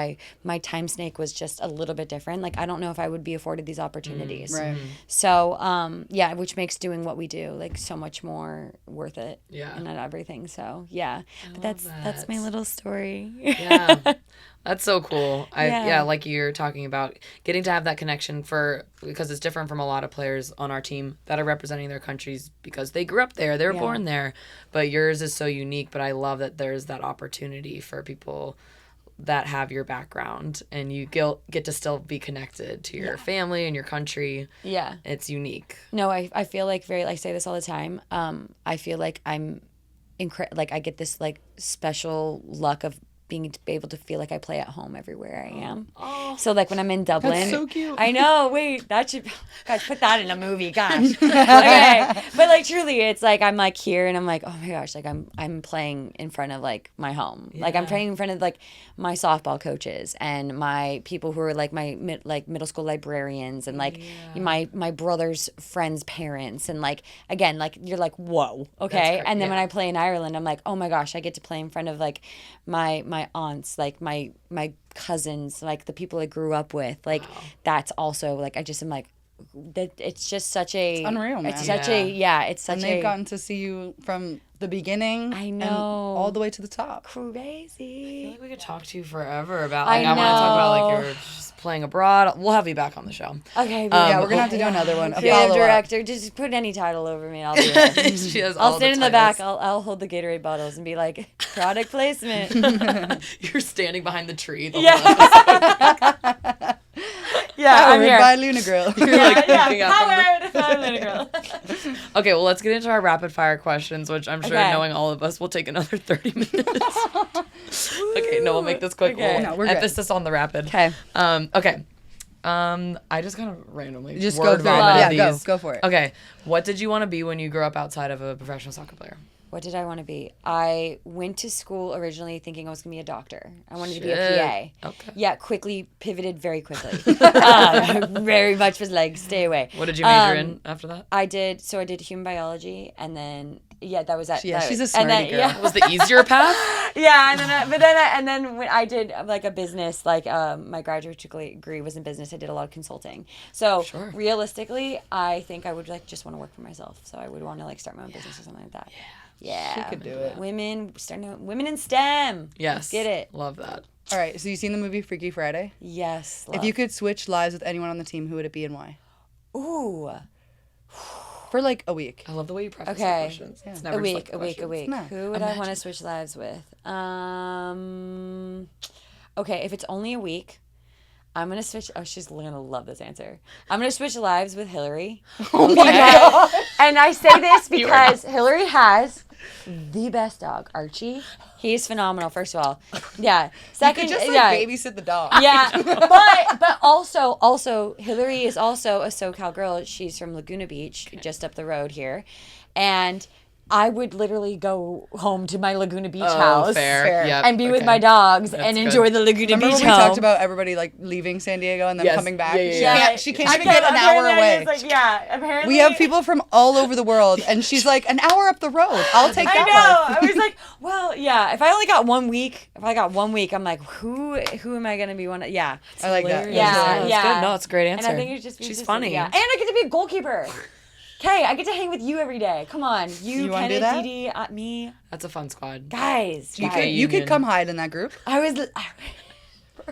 my time snake was just a little bit different, like, I don't know if I would be afforded these opportunities. Right. So, yeah, which makes doing what we do like so much more worth it. Yeah. And everything. So, yeah. But that's my little story. Yeah. That's so cool. Like you're talking about getting to have that connection because it's different from a lot of players on our team that are representing their countries because they grew up there, they were born there. But yours is so unique. But I love that there's that opportunity for people that have your background, and you get to still be connected to your family and your country. Yeah, it's unique. No, I feel like I say this all the time. I feel like I'm like I get this like special luck of being able to feel like I play at home everywhere I am. Oh. So like when I'm in Dublin. That's so cute. I know. Wait, that should, guys, put that in a movie. Gosh. Okay. But like truly, it's like I'm like here and I'm like, oh my gosh, like I'm playing in front of like my home. Yeah. Like I'm playing in front of like my softball coaches and my people who are like my middle school librarians and like my brother's friends' parents, and like again, like you're like, whoa, okay. And then when I play in Ireland, I'm like, oh my gosh, I get to play in front of like my aunts, like my cousins, like the people I grew up with, like that's also like I just am like that. It's just such a it's unreal, man. It's such a it's such and they've gotten to see you from the beginning. I know, and all the way to the top. Crazy. I feel like we could talk to you forever about. Like, I want to talk about like your just playing abroad. We'll have you back on the show. Okay. Yeah, we're gonna have to do another one. Creative director. Just put any title over me. I'll do it. She has I'll all stand the in the back. I'll hold the Gatorade bottles and be like, product placement. You're standing behind the tree. I'm here. By Luna Grill. You're like looking up Powered by Luna Grill. Okay, well, let's get into our rapid fire questions, which I'm sure knowing all of us will take another 30 minutes. Okay, no, we'll make this quick. Okay. We'll emphasis on the rapid. Okay. Okay. I just kind of randomly Just word go through it. vomited Yeah, these. go for it. Okay, what did you want to be when you grew up outside of a professional soccer player? What did I want to be? I went to school originally thinking I was going to be a doctor. I wanted to be a PA. Okay. Yeah, quickly pivoted very quickly. Very much was like, stay away. What did you major in after that? I did human biology, and then that was that. Yeah, that she's was, a smarty then, girl. Yeah. Was the easier path? Yeah, and then when I did like a business, like my graduate degree was in business. I did a lot of consulting. So realistically, I think I would like just want to work for myself. So I would want to like start my own business or something like that. Yeah, she could do it. Women in STEM. Yes, let's get it. Love that. All right, so you seen the movie Freaky Friday? Yes. If you could switch lives with anyone on the team, who would it be and why? Ooh. For like a week. I love the way you preface the questions. Yeah. It's never a week. No. Who would I want to switch lives with? Okay, if it's only a week, I'm going to switch. Oh, she's going to love this answer. I'm going to switch lives with Hillary. Oh my God. And I say this because Hillary has the best dog, Archie. He's phenomenal, first of all. Yeah. Second, you could just babysit the dog. Yeah. but also Hillary is also a SoCal girl. She's from Laguna Beach, just up the road here. And I would literally go home to my Laguna Beach house and be with my dogs and enjoy the Laguna Beach when we talked about everybody like leaving San Diego and then coming back? Yeah. She can't even get an hour away. Like, apparently. We have people from all over the world, and she's like, an hour up the road. I'll take that. I know. I was like, well, yeah. If I only got 1 week, I'm like, who am I gonna be one? Yeah. I like that. Yeah. That's good. No, it's a great answer. And I think it's just she's funny. Yeah. And I get to be a goalkeeper. Okay, I get to hang with you every day. Come on, you want to do that? Didi, me. That's a fun squad. Guys, you could come hide in that group. I was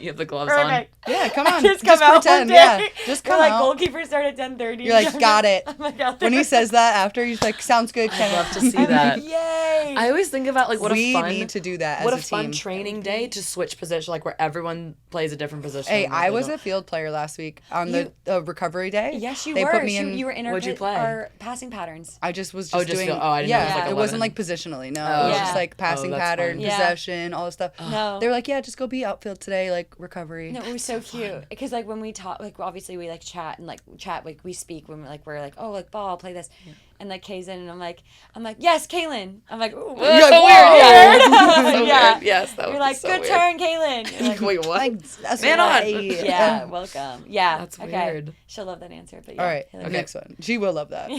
You have the gloves on. Perfect. Yeah, come on. Just come out pretend. one day. Yeah, just We're come like, out. goalkeepers start at 10:30. You're like, got it. I'm like, out When he there. says that after, he's like, sounds good. I'd love to see that. Yay. I always think about like what We a fun need to do that what as a a fun team. training day to switch position, like where everyone plays a different position. Hey, and, like, I they was don't- a field player last week on the recovery day. Yes, you They were. put me in. You were in our, What'd you play? our passing patterns. I just was Oh, just just doing. feel- oh, I didn't know it was, like, it wasn't 11. like positionally. No, Oh. it was Yeah. just like passing that's pattern, fun. Yeah. possession, all this stuff. No. They were like, yeah, just go be outfield today, like recovery. No, it was so cute because like when we talk, like obviously we like chat like we speak when we're like, oh, like ball, play this, and like Kay's in and I'm like yes, Kailen. I'm like, ooh, That's You're so like, weird. whoa. Yeah. So Yeah. weird. Yes, that You're would like, be so good weird. turn, Kailen. You're like, Wait, what? Like, that's Man on. right. yeah, welcome. Yeah, That's okay. weird. She'll love that answer. But yeah, All right, Kailen. next one. She will love that.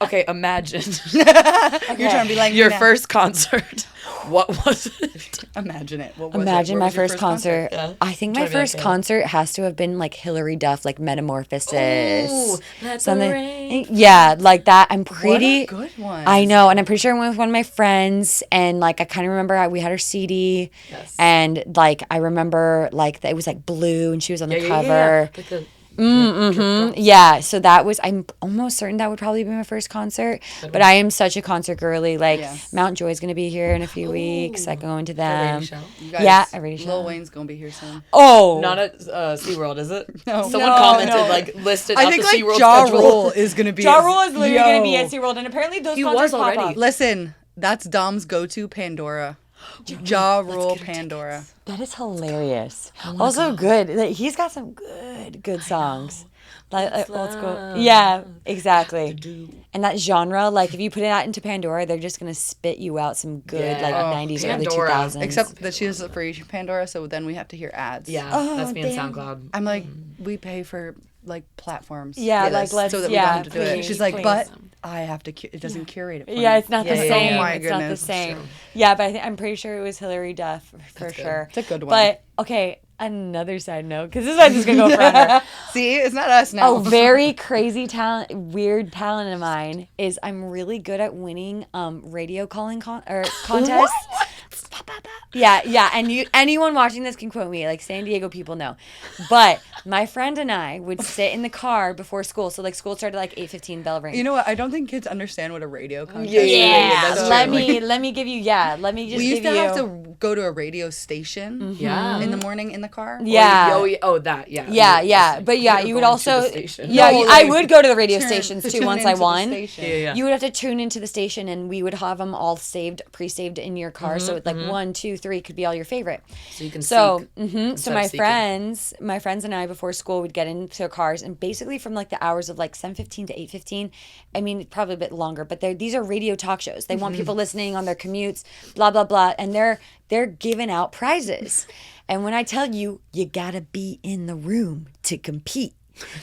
Okay, imagine You're trying to be like your nah. first concert. What was it? Imagine it. What was Imagine it? my Where was your first concert. Yeah. I think my Trying to be like first Kayla. concert has to have been like Hillary Duff, like Metamorphosis. Ooh, let the rain Yeah, like that. I'm What pretty. a good one. I know, and I'm pretty sure I went with one of my friends, and like I kind of remember we had her CD, Yes. and like I remember like it was like blue, and she was on the cover. Like the- Yeah, so that was. I'm almost certain that would probably be my first concert, but I am such a concert girly. Like Yes. Mount Joy's gonna be here in a few weeks. I go into them. radio show? You guys, Yeah, a radio show. Lil Wayne's gonna be here soon. Oh, Not at SeaWorld, is it? No. Someone No, commented, no. like, listed I out think the like SeaWorld Ja schedule. Rule is gonna be. Ja Rule is literally gonna be Yo. at SeaWorld, and apparently those He concerts was pop already. up. Listen, that's Dom's go-to Pandora. Ja Rule Pandora. That is hilarious. Also good. Like, he's got some good songs. Like old school. Yeah, exactly. And that genre, like if you put it out into Pandora, they're just gonna spit you out some good Yeah. like Oh, 90s, Pandora. early 2000s. Except that she has a free Pandora, so then we have to hear ads. Yeah, Oh, that's me on damn. SoundCloud. I'm like, we pay for like platforms. Yeah, for like, this, let's- so that we yeah, don't have to do it. please, She's like, please. but I have to. It doesn't curate it. For yeah, me. it's not Yeah, the yeah, same. yeah. Oh my It's not the goodness. same. Yeah, but I'm pretty sure it was Hillary Duff for sure. It's a good one. But okay, another side note, because this one's just gonna go forever. See, it's not us now. A very crazy talent, weird talent of mine is I'm really good at winning radio calling contests. Yeah, and anyone watching this can quote me. Like San Diego people know, but my friend and I would sit in the car before school. So like school started like 8:15, bell ring. You know what? I don't think kids understand what a radio contest Yeah, is. that's true. let me give you. Yeah, let me just. We used give to you, have to go to a radio station Yeah. in the morning in the car. Yeah. Oh, that. Yeah. Yeah, but yeah, You're you would going to also. the station. Yeah, No, I like, would go to the radio Turn- stations to too tune once I into the won. station. Yeah. You would have to tune into the station, and we would have them all pre-saved in your car. So like 1, 2, 3 could be all your favorite. So you can So, seek so instead of my seeking. friends and I before school would get into cars, and basically from like the hours of like 7:15 to 8:15. I mean, probably a bit longer, but these are radio talk shows. They want people listening on their commutes, blah blah blah, and they're giving out prizes. And when I tell you, you gotta be in the room to compete.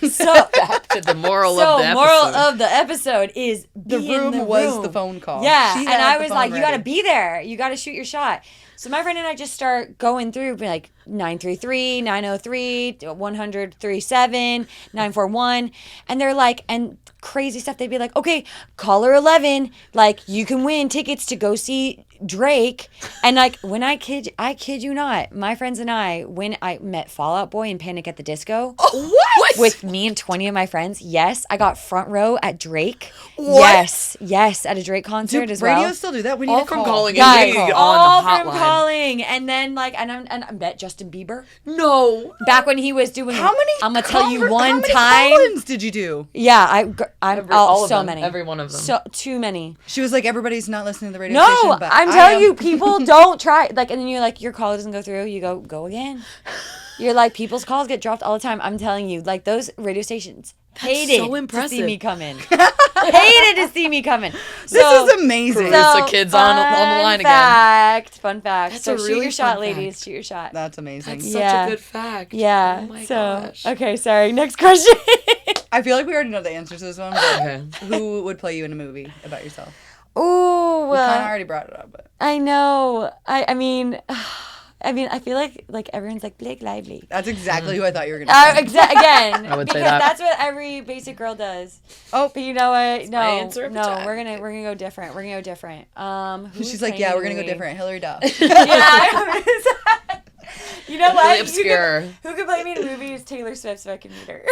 So Back to the moral of the episode. moral of the episode is The be in room the was room. the phone call. Yeah, She and had I the was phone like, you got to ready. be there. You got to shoot your shot. So my friend and I just start going through, be like 933, 903, 100, 37, 941, and they're like, and crazy stuff. They'd be like, okay, caller 11, like you can win tickets to go see Drake. And like when I kid you not, my friends and I, when I met Fall Out Boy and Panic at the Disco, What? with me and 20 of my friends, yes, I got front row at Drake. What? Yes, at a Drake concert Do as well. radios still do that? We need All to from call. calling Guys, in all on the from hotline. calling, and then like, and I met Justin Bieber No. back when he was doing. How many? I'm gonna tell you how one many time. call-ins did you do? Yeah, I'm All of so them, many, every one of them. so too many. She was like, everybody's not listening to the radio No, station. But I'm I telling am. you, people don't try. Like, and then you're like, your call doesn't go through. You go again. You're like, people's calls get dropped all the time. I'm telling you, like those radio stations hated so to see impressive. me coming. Hated to see me coming. This is amazing. Carusa kids on the line again. Fun fact. That's So a shoot really your shot, fun ladies. fact. Shoot your shot. That's amazing. That's Yeah. such a good fact. Yeah. Oh my so gosh. okay, sorry. Next question. I feel like we already know the answers to this one. But Okay. who would play you in a movie about yourself? Ooh, We kind of already brought it up, but I know. I mean, I feel like everyone's like Blake Lively. that's exactly who I thought you were gonna say. Again, I would say because that. that's what every basic girl does. Oh. But you know what? No, my answer every no, time. we're gonna go different. We're gonna go different. Who's She's like, playing yeah, in we're the gonna go movie? different. Hillary Duff. Yeah. You know what? Really obscure. Who could play me in a movie is Taylor Swift so I can meet her.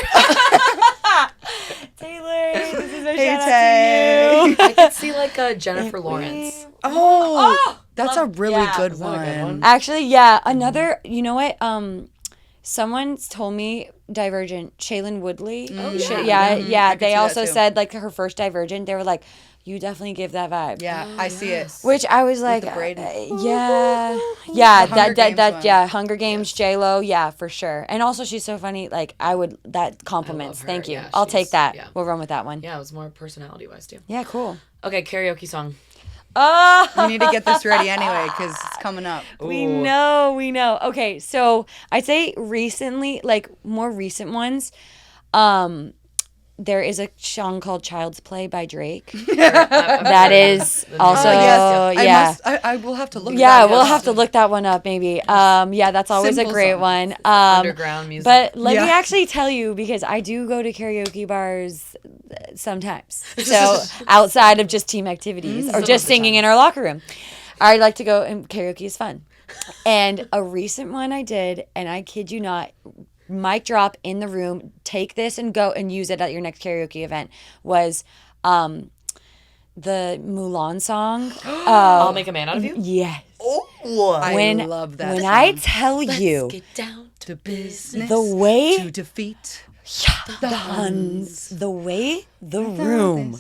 Taylor, this is a shout out to you. I could see like a Jennifer Lawrence. Oh, that's a really yeah. good Is that a one. good one? Actually, yeah. Another, you know what? Someone's told me Divergent, Shailene Woodley. Oh, yeah. I could They see also that too. said like her first Divergent, they were like, you definitely give that vibe. Yeah, I see it. Which I was like, the braid. yeah, The Hunger Games one. yeah, Hunger Games, J-Lo, yeah, for sure. And also she's so funny. Like that compliments. her. Thank you. Yeah, I'll take she's- that. yeah. We'll run with that one. Yeah, it was more personality-wise too. Yeah, cool. Okay, karaoke song. Oh, We need to get this ready anyway because it's coming up. we know. Okay, so I'd say recently, like more recent ones, there is a song called Child's Play by Drake. That is also, I will have to look. Yeah, that we'll up. have to look that one up maybe. Yeah, that's always Simple a great song. one. Underground music. But let me Yeah. actually tell you, because I do go to karaoke bars sometimes. So outside of just team activities or just singing in our locker room, I like to go, and karaoke is fun. And a recent one I did, and I kid you not, mic drop in the room, take this and go and use it at your next karaoke event, was the Mulan song. I'll Make a Man Out of You. Yes. I love that. When song. I tell you Get down to business, the way to defeat the Huns, the way the room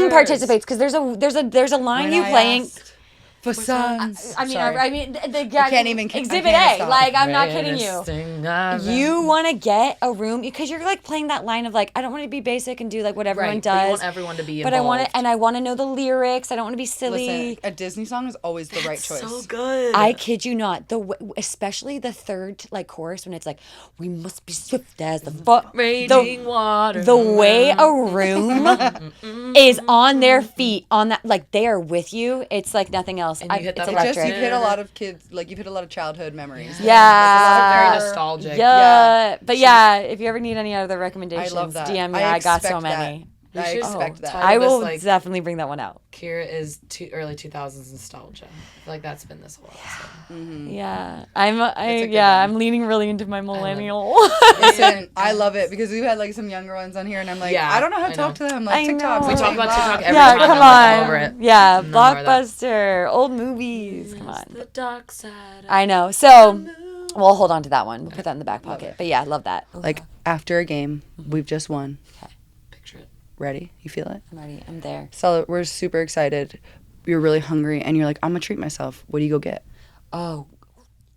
participates, because there's a line When you I playing. asked for sons. I mean, the guy can't even- Exhibit I can't A. stop. Like, I'm not kidding you. You want to get a room because you're like playing that line of like, I don't want to be basic and do like what everyone Right, does. but you want everyone to be But I want involved. to, and I want to know the lyrics. I don't want to be silly. Listen, a Disney song is always the right choice. So good. I kid you not. Especially the third like chorus when it's like, we must be swift as the Raging water. The way a room is on their feet, on that, like they are with you. It's like nothing else. And you hit it's that electric. Just you've hit a lot of kids, like you've hit a lot of childhood memories. Yeah. Very nostalgic. Yeah. But yeah, if you ever need any other recommendations, I love that. DM me. I got so expect that. many. We I should expect that. talk I about will this, like, definitely bring that one out. Kira is early 2000s nostalgia. I feel like that's been this whole episode. Yeah. a good one. I'm leaning really into my millennial. Listen, I love it because we've had like some younger ones on here, and I'm like, Yeah, I don't know how I to talk to know. them. Like I TikTok. know. We talk about TikTok every Yeah, time. come I'm like, on. over it. Yeah, No more of that. Blockbuster, old movies. Come on. The dark side. I know. So we'll hold on to that one. We'll put that in the back pocket. But yeah, love that. Like after a game, we've just won. Picture it. Ready? You feel it? I'm ready. I'm there. So we're super excited. You're really hungry, and you're like, I'm gonna treat myself. What do you go get? Oh,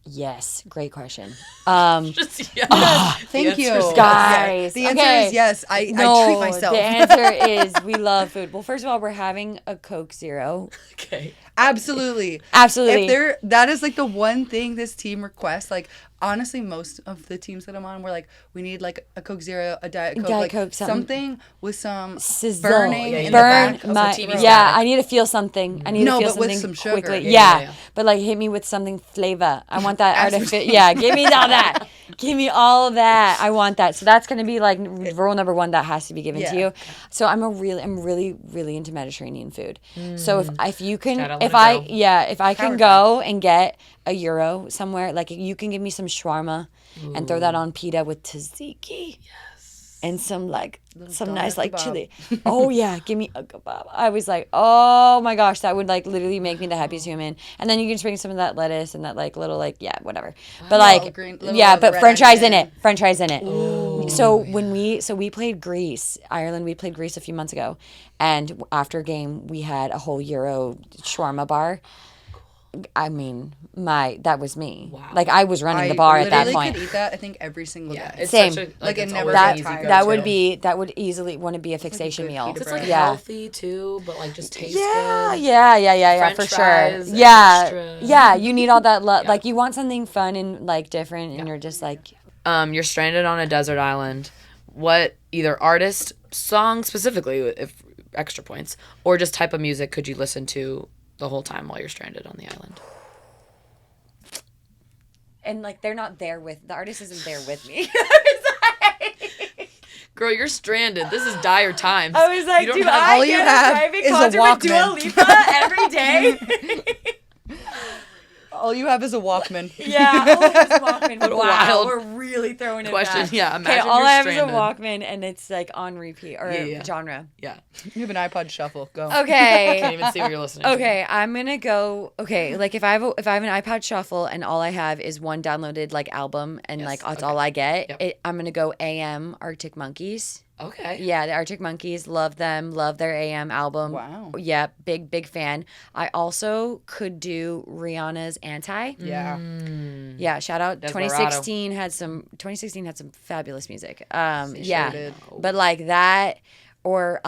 yes. Great question. Just, yeah. Thank you, answer's yes. Guys, The answer okay. is yes. I No, treat myself. the answer is we love food. Well, first of all, we're having a Coke Zero. Okay. Absolutely. Absolutely. That is like the one thing this team requests. Like honestly, most of the teams that I'm on, we're like, we need like a Coke Zero, a Diet Coke, Diet like Coke, something with some Sizzle. burning Yeah, in you the Burn back. of my the TV throat. yeah. static. I need to feel something. I need No, to feel but with something some sugar. quickly. Yeah, Yeah, yeah. but like hit me with something flavor. I want that artificial. Yeah, give me all that. Give me all of that. I want that. So that's gonna be like rule number one that has to be given to Yeah. you. So I'm really into Mediterranean food. So if you can, Shout out if Luna I Girl. can go and get a Euro somewhere, like you can give me some shawarma and throw that on pita with tzatziki. And some some nice like kebab. chili. Oh yeah, give me a kebab. I was like, oh my gosh, that would like literally make me the happiest human. And then you can just bring some of that lettuce and that like little like whatever. But like little but red French fries in onion. it. French fries in it. So when we played Greece, Ireland. We played Greece a few months ago, and after a game we had a whole Euro shawarma bar. I mean, that was me. Wow. Like I was running I the bar at that literally point. could eat that. I think every single Yeah, day. it's Same. such a, Like, it it's never always got an easy tired. go-to. That would easily want to be a fixation good meal. pita It's like bread. Yeah. healthy too, but like just tastes Yeah, good. yeah, French for sure. fries, Yeah, extra. yeah. You need all that love. Like you want something fun and like different, and you're just like, You're stranded on a desert island. What either artist, song specifically, if extra points, or just type of music could you listen to the whole time while you're stranded on the island? and like they're not there with the artist isn't there with me. Girl, you're stranded. This is dire times. I was like, You don't do have- I all you get have a private is a concert with Dua Walkman. Lipa every day? All you have is a Walkman. Yeah, all I have is a Walkman. What a Wow, wild we're really throwing it question. back. Yeah, Okay, imagine all you're I have is a stranded. Walkman, and it's like on repeat or Yeah. genre. Yeah. You have an iPod Shuffle. Go. Can't Okay. even see what you're listening to. Okay, I'm gonna go. Okay, like if I have an iPod Shuffle and all I have is one downloaded like album and Yes, like that's okay. all I get, Yep. I'm gonna go AM Arctic Monkeys. Okay. Yeah, the Arctic Monkeys, love them, love their AM album. Wow. Yeah, big fan. I also could do Rihanna's Anti. Yeah. Yeah, shout out. Desperado. 2016 had some fabulous music. Yeah, did. but like that or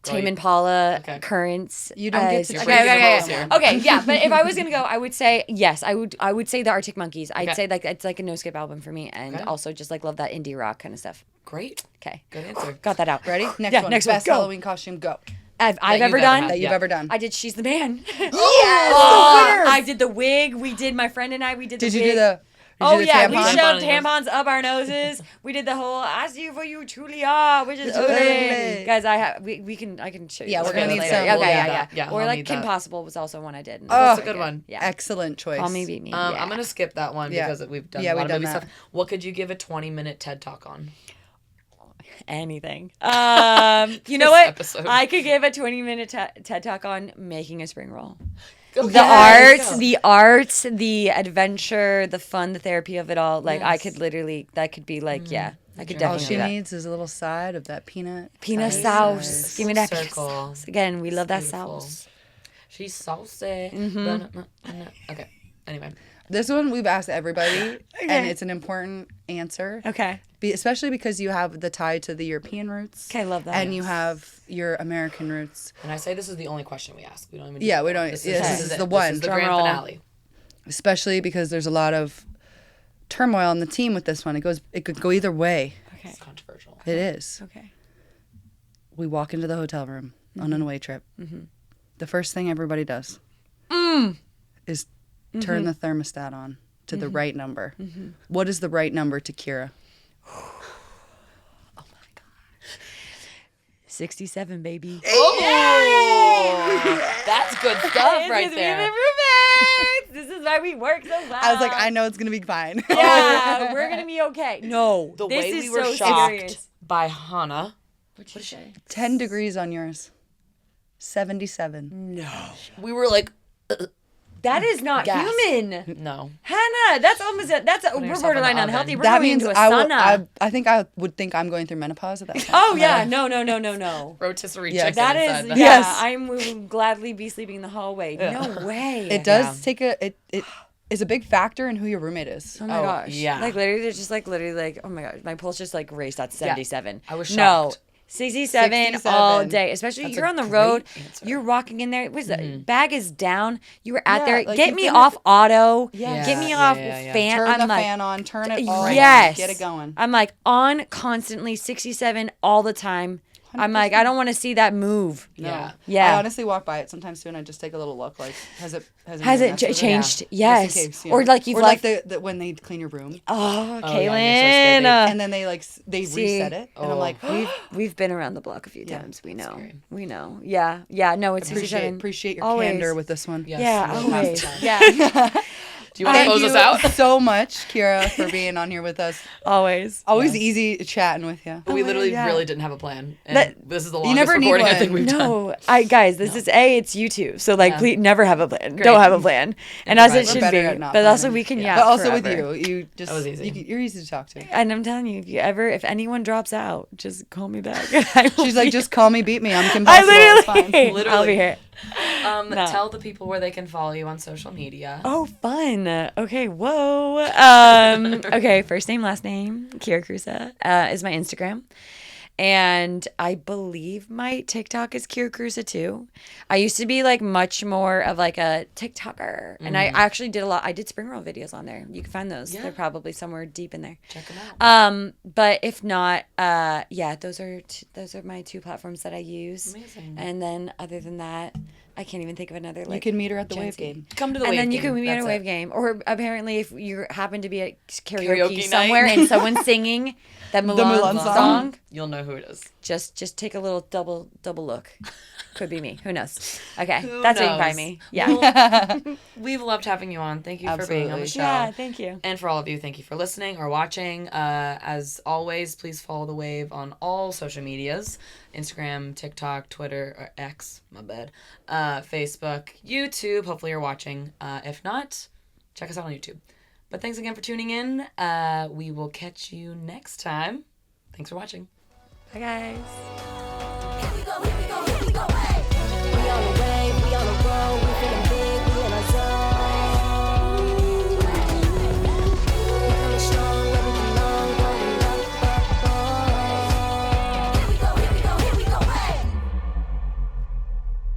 Tame Impala, Okay. Oh, Currents. You don't get to You're choose. breaking the rules okay. here. Okay, yeah, but if I was gonna go, I would say yes. I would say the Arctic Monkeys. I'd Okay. say like it's like a no skip album for me, and Okay. also just like love that indie rock kind of stuff. Great. Okay, Good answer. got that out. Ready? Next Yeah, one. next one, Best go. Halloween costume. Go. I've you've ever ever done. had. That you've Yeah. ever done. I did She's the Man. Yes! I did the wig. We did, my friend and I, we did the Did you wig. do the? Did Oh you do the yeah, tampon? we Tampon shoved in yours. tampons up our noses. We did the whole "I see you for you truly are," which is ugly. ugly. Guys, I can show you. Yeah, this we're gonna later. need some. Okay, We'll yeah, need yeah. that. Yeah, Or I'll like need Kim that. Possible was also one I did. Oh, That's that's a good one. Yeah. Excellent choice. Call me, beat me. I'm yeah. gonna skip that one Yeah. because we've done Yeah, a lot we've of movie done that. stuff. What could you give a 20-minute TED Talk on? Anything. You know This what? episode. I could give a 20-minute TED Talk on making a spring roll. Okay, The there you arts, go. the adventure, the fun, the therapy of it all. Like I Yes. could literally, that could be like, yeah, I could journey. All definitely she do that. needs is a little side of that peanut. Peanut sauce. sauce. Give me that peanut Circle. sauce. Again, we love that Beautiful. sauce. She's saucy. Okay. Anyway. This one we've asked everybody, and it's an important answer. Okay. Especially because you have the tie to the European roots. Okay, love that. And you have your American roots. And I say this is the only question we ask. We don't even. Yeah, do we that. don't- This yeah, this is is it. the one. This is the Drum grand roll. finale. Especially because there's a lot of turmoil on the team with this one. It could go either way. Okay. It's controversial. It is. Okay. We walk into the hotel room on an away trip. The first thing everybody does is turn the thermostat on to the right number. What is the right number to Kyra? 67, baby. Oh, that's good stuff right It's there. really roommates. This is why we work so well. I was like, I know it's going to be fine. Yeah, we're gonna be okay. No, The this way is we were so shocked serious. by Hannah. What'd she say? 10 degrees on yours. 77. No, We were like, that is not Gas. human. no. Hannah, that's almost we're yourself in the borderline oven. unhealthy. We're That going means into a I, sauna. I think I would think I'm going through menopause at that time. Oh yeah, no. Rotisserie Yes. chicken That inside is that. yeah. Yes. I will gladly be sleeping in the hallway. No way. It does take it is a big factor in who your roommate is. Oh my gosh. yeah. Like literally, there's just like literally like oh my gosh, my pulse just like raced at 77. I was No. shocked. 67 all 67. day, especially That's you're a on the great road. answer. You're walking in there. What's the bag is down? You were out Yeah, there. like, Get you me can- off auto. Yeah. Get me Yeah, off yeah. fan. Turn I'm the like, fan on, turn it all. yes. Get it going. I'm like on constantly 67 all the time. I'm like, I don't want to see that move. No. Yeah. Yeah. I honestly walk by it sometimes too, and I just take a little look. Like, has it Has messed it with it? changed? Just Yes. in case, you Or know. like you've or like, the when they clean your room, oh, Oh, yeah, Kailen. you're so scared, and then they they See? reset it, and I'm Oh. like, we've been around the block a few Yeah. times. We know. scary. We know. Yeah. Yeah. No, it's 67. appreciate your Always. candor with this one. Yes, Yeah. we'll pass Always. the time. Yeah. Do you want to Thank close you us out? so much, Kyra, for being on here with us. Always. Always easy chatting with you. We literally yeah. really didn't have a plan. And That- this is the You longest never need recording I one. think we've done. No, guys, this is it's YouTube, so like, Yeah. please never have a plan. Great. Don't have a plan, and as it We're should better be. at not But also planning. we can Yeah. But also with forever. you just That was easy. you're easy to talk to. And I'm telling you, if anyone drops out, just call me back. I will She's like, be- just call me, beat me. I'm I compatible. It's fine. literally, I'll Literally. be here. No. Tell the people where they can follow you on social media. Oh, fun. Okay, whoa. Okay, first name, last name, Kyra Carusa is my Instagram. And I believe my TikTok is Kyra Carusa too. I used to be like much more of like a TikToker. And I actually did I did spring roll videos on there. You can find those. Yeah. They're probably somewhere deep in there. Check them out. But if not, yeah, those are my two platforms that I use. Amazing. And then other than that, I can't even think of another. Like, You can meet her at the Gen wave Z. game. Come to the And wave then you game. can meet me at a That's wave it. game. Or apparently if you happen to be at Karaoke karaoke night. somewhere and someone's singing, That Mulan song. You'll know who it is. Just take a little double look. Could be me. Who knows? Okay, Who that's where you can knows? find me. Yeah. We've loved having you on. Thank you for being on the Absolutely. show. Yeah, thank you. And for all of you, thank you for listening or watching. As always, please follow The Wave on all social medias. Instagram, TikTok, Twitter, or X, my bad. Facebook, YouTube. Hopefully you're watching. If not, check us out on YouTube. But thanks again for tuning in. We will catch you next time. Thanks for watching. Bye, guys. Here we go, here we go.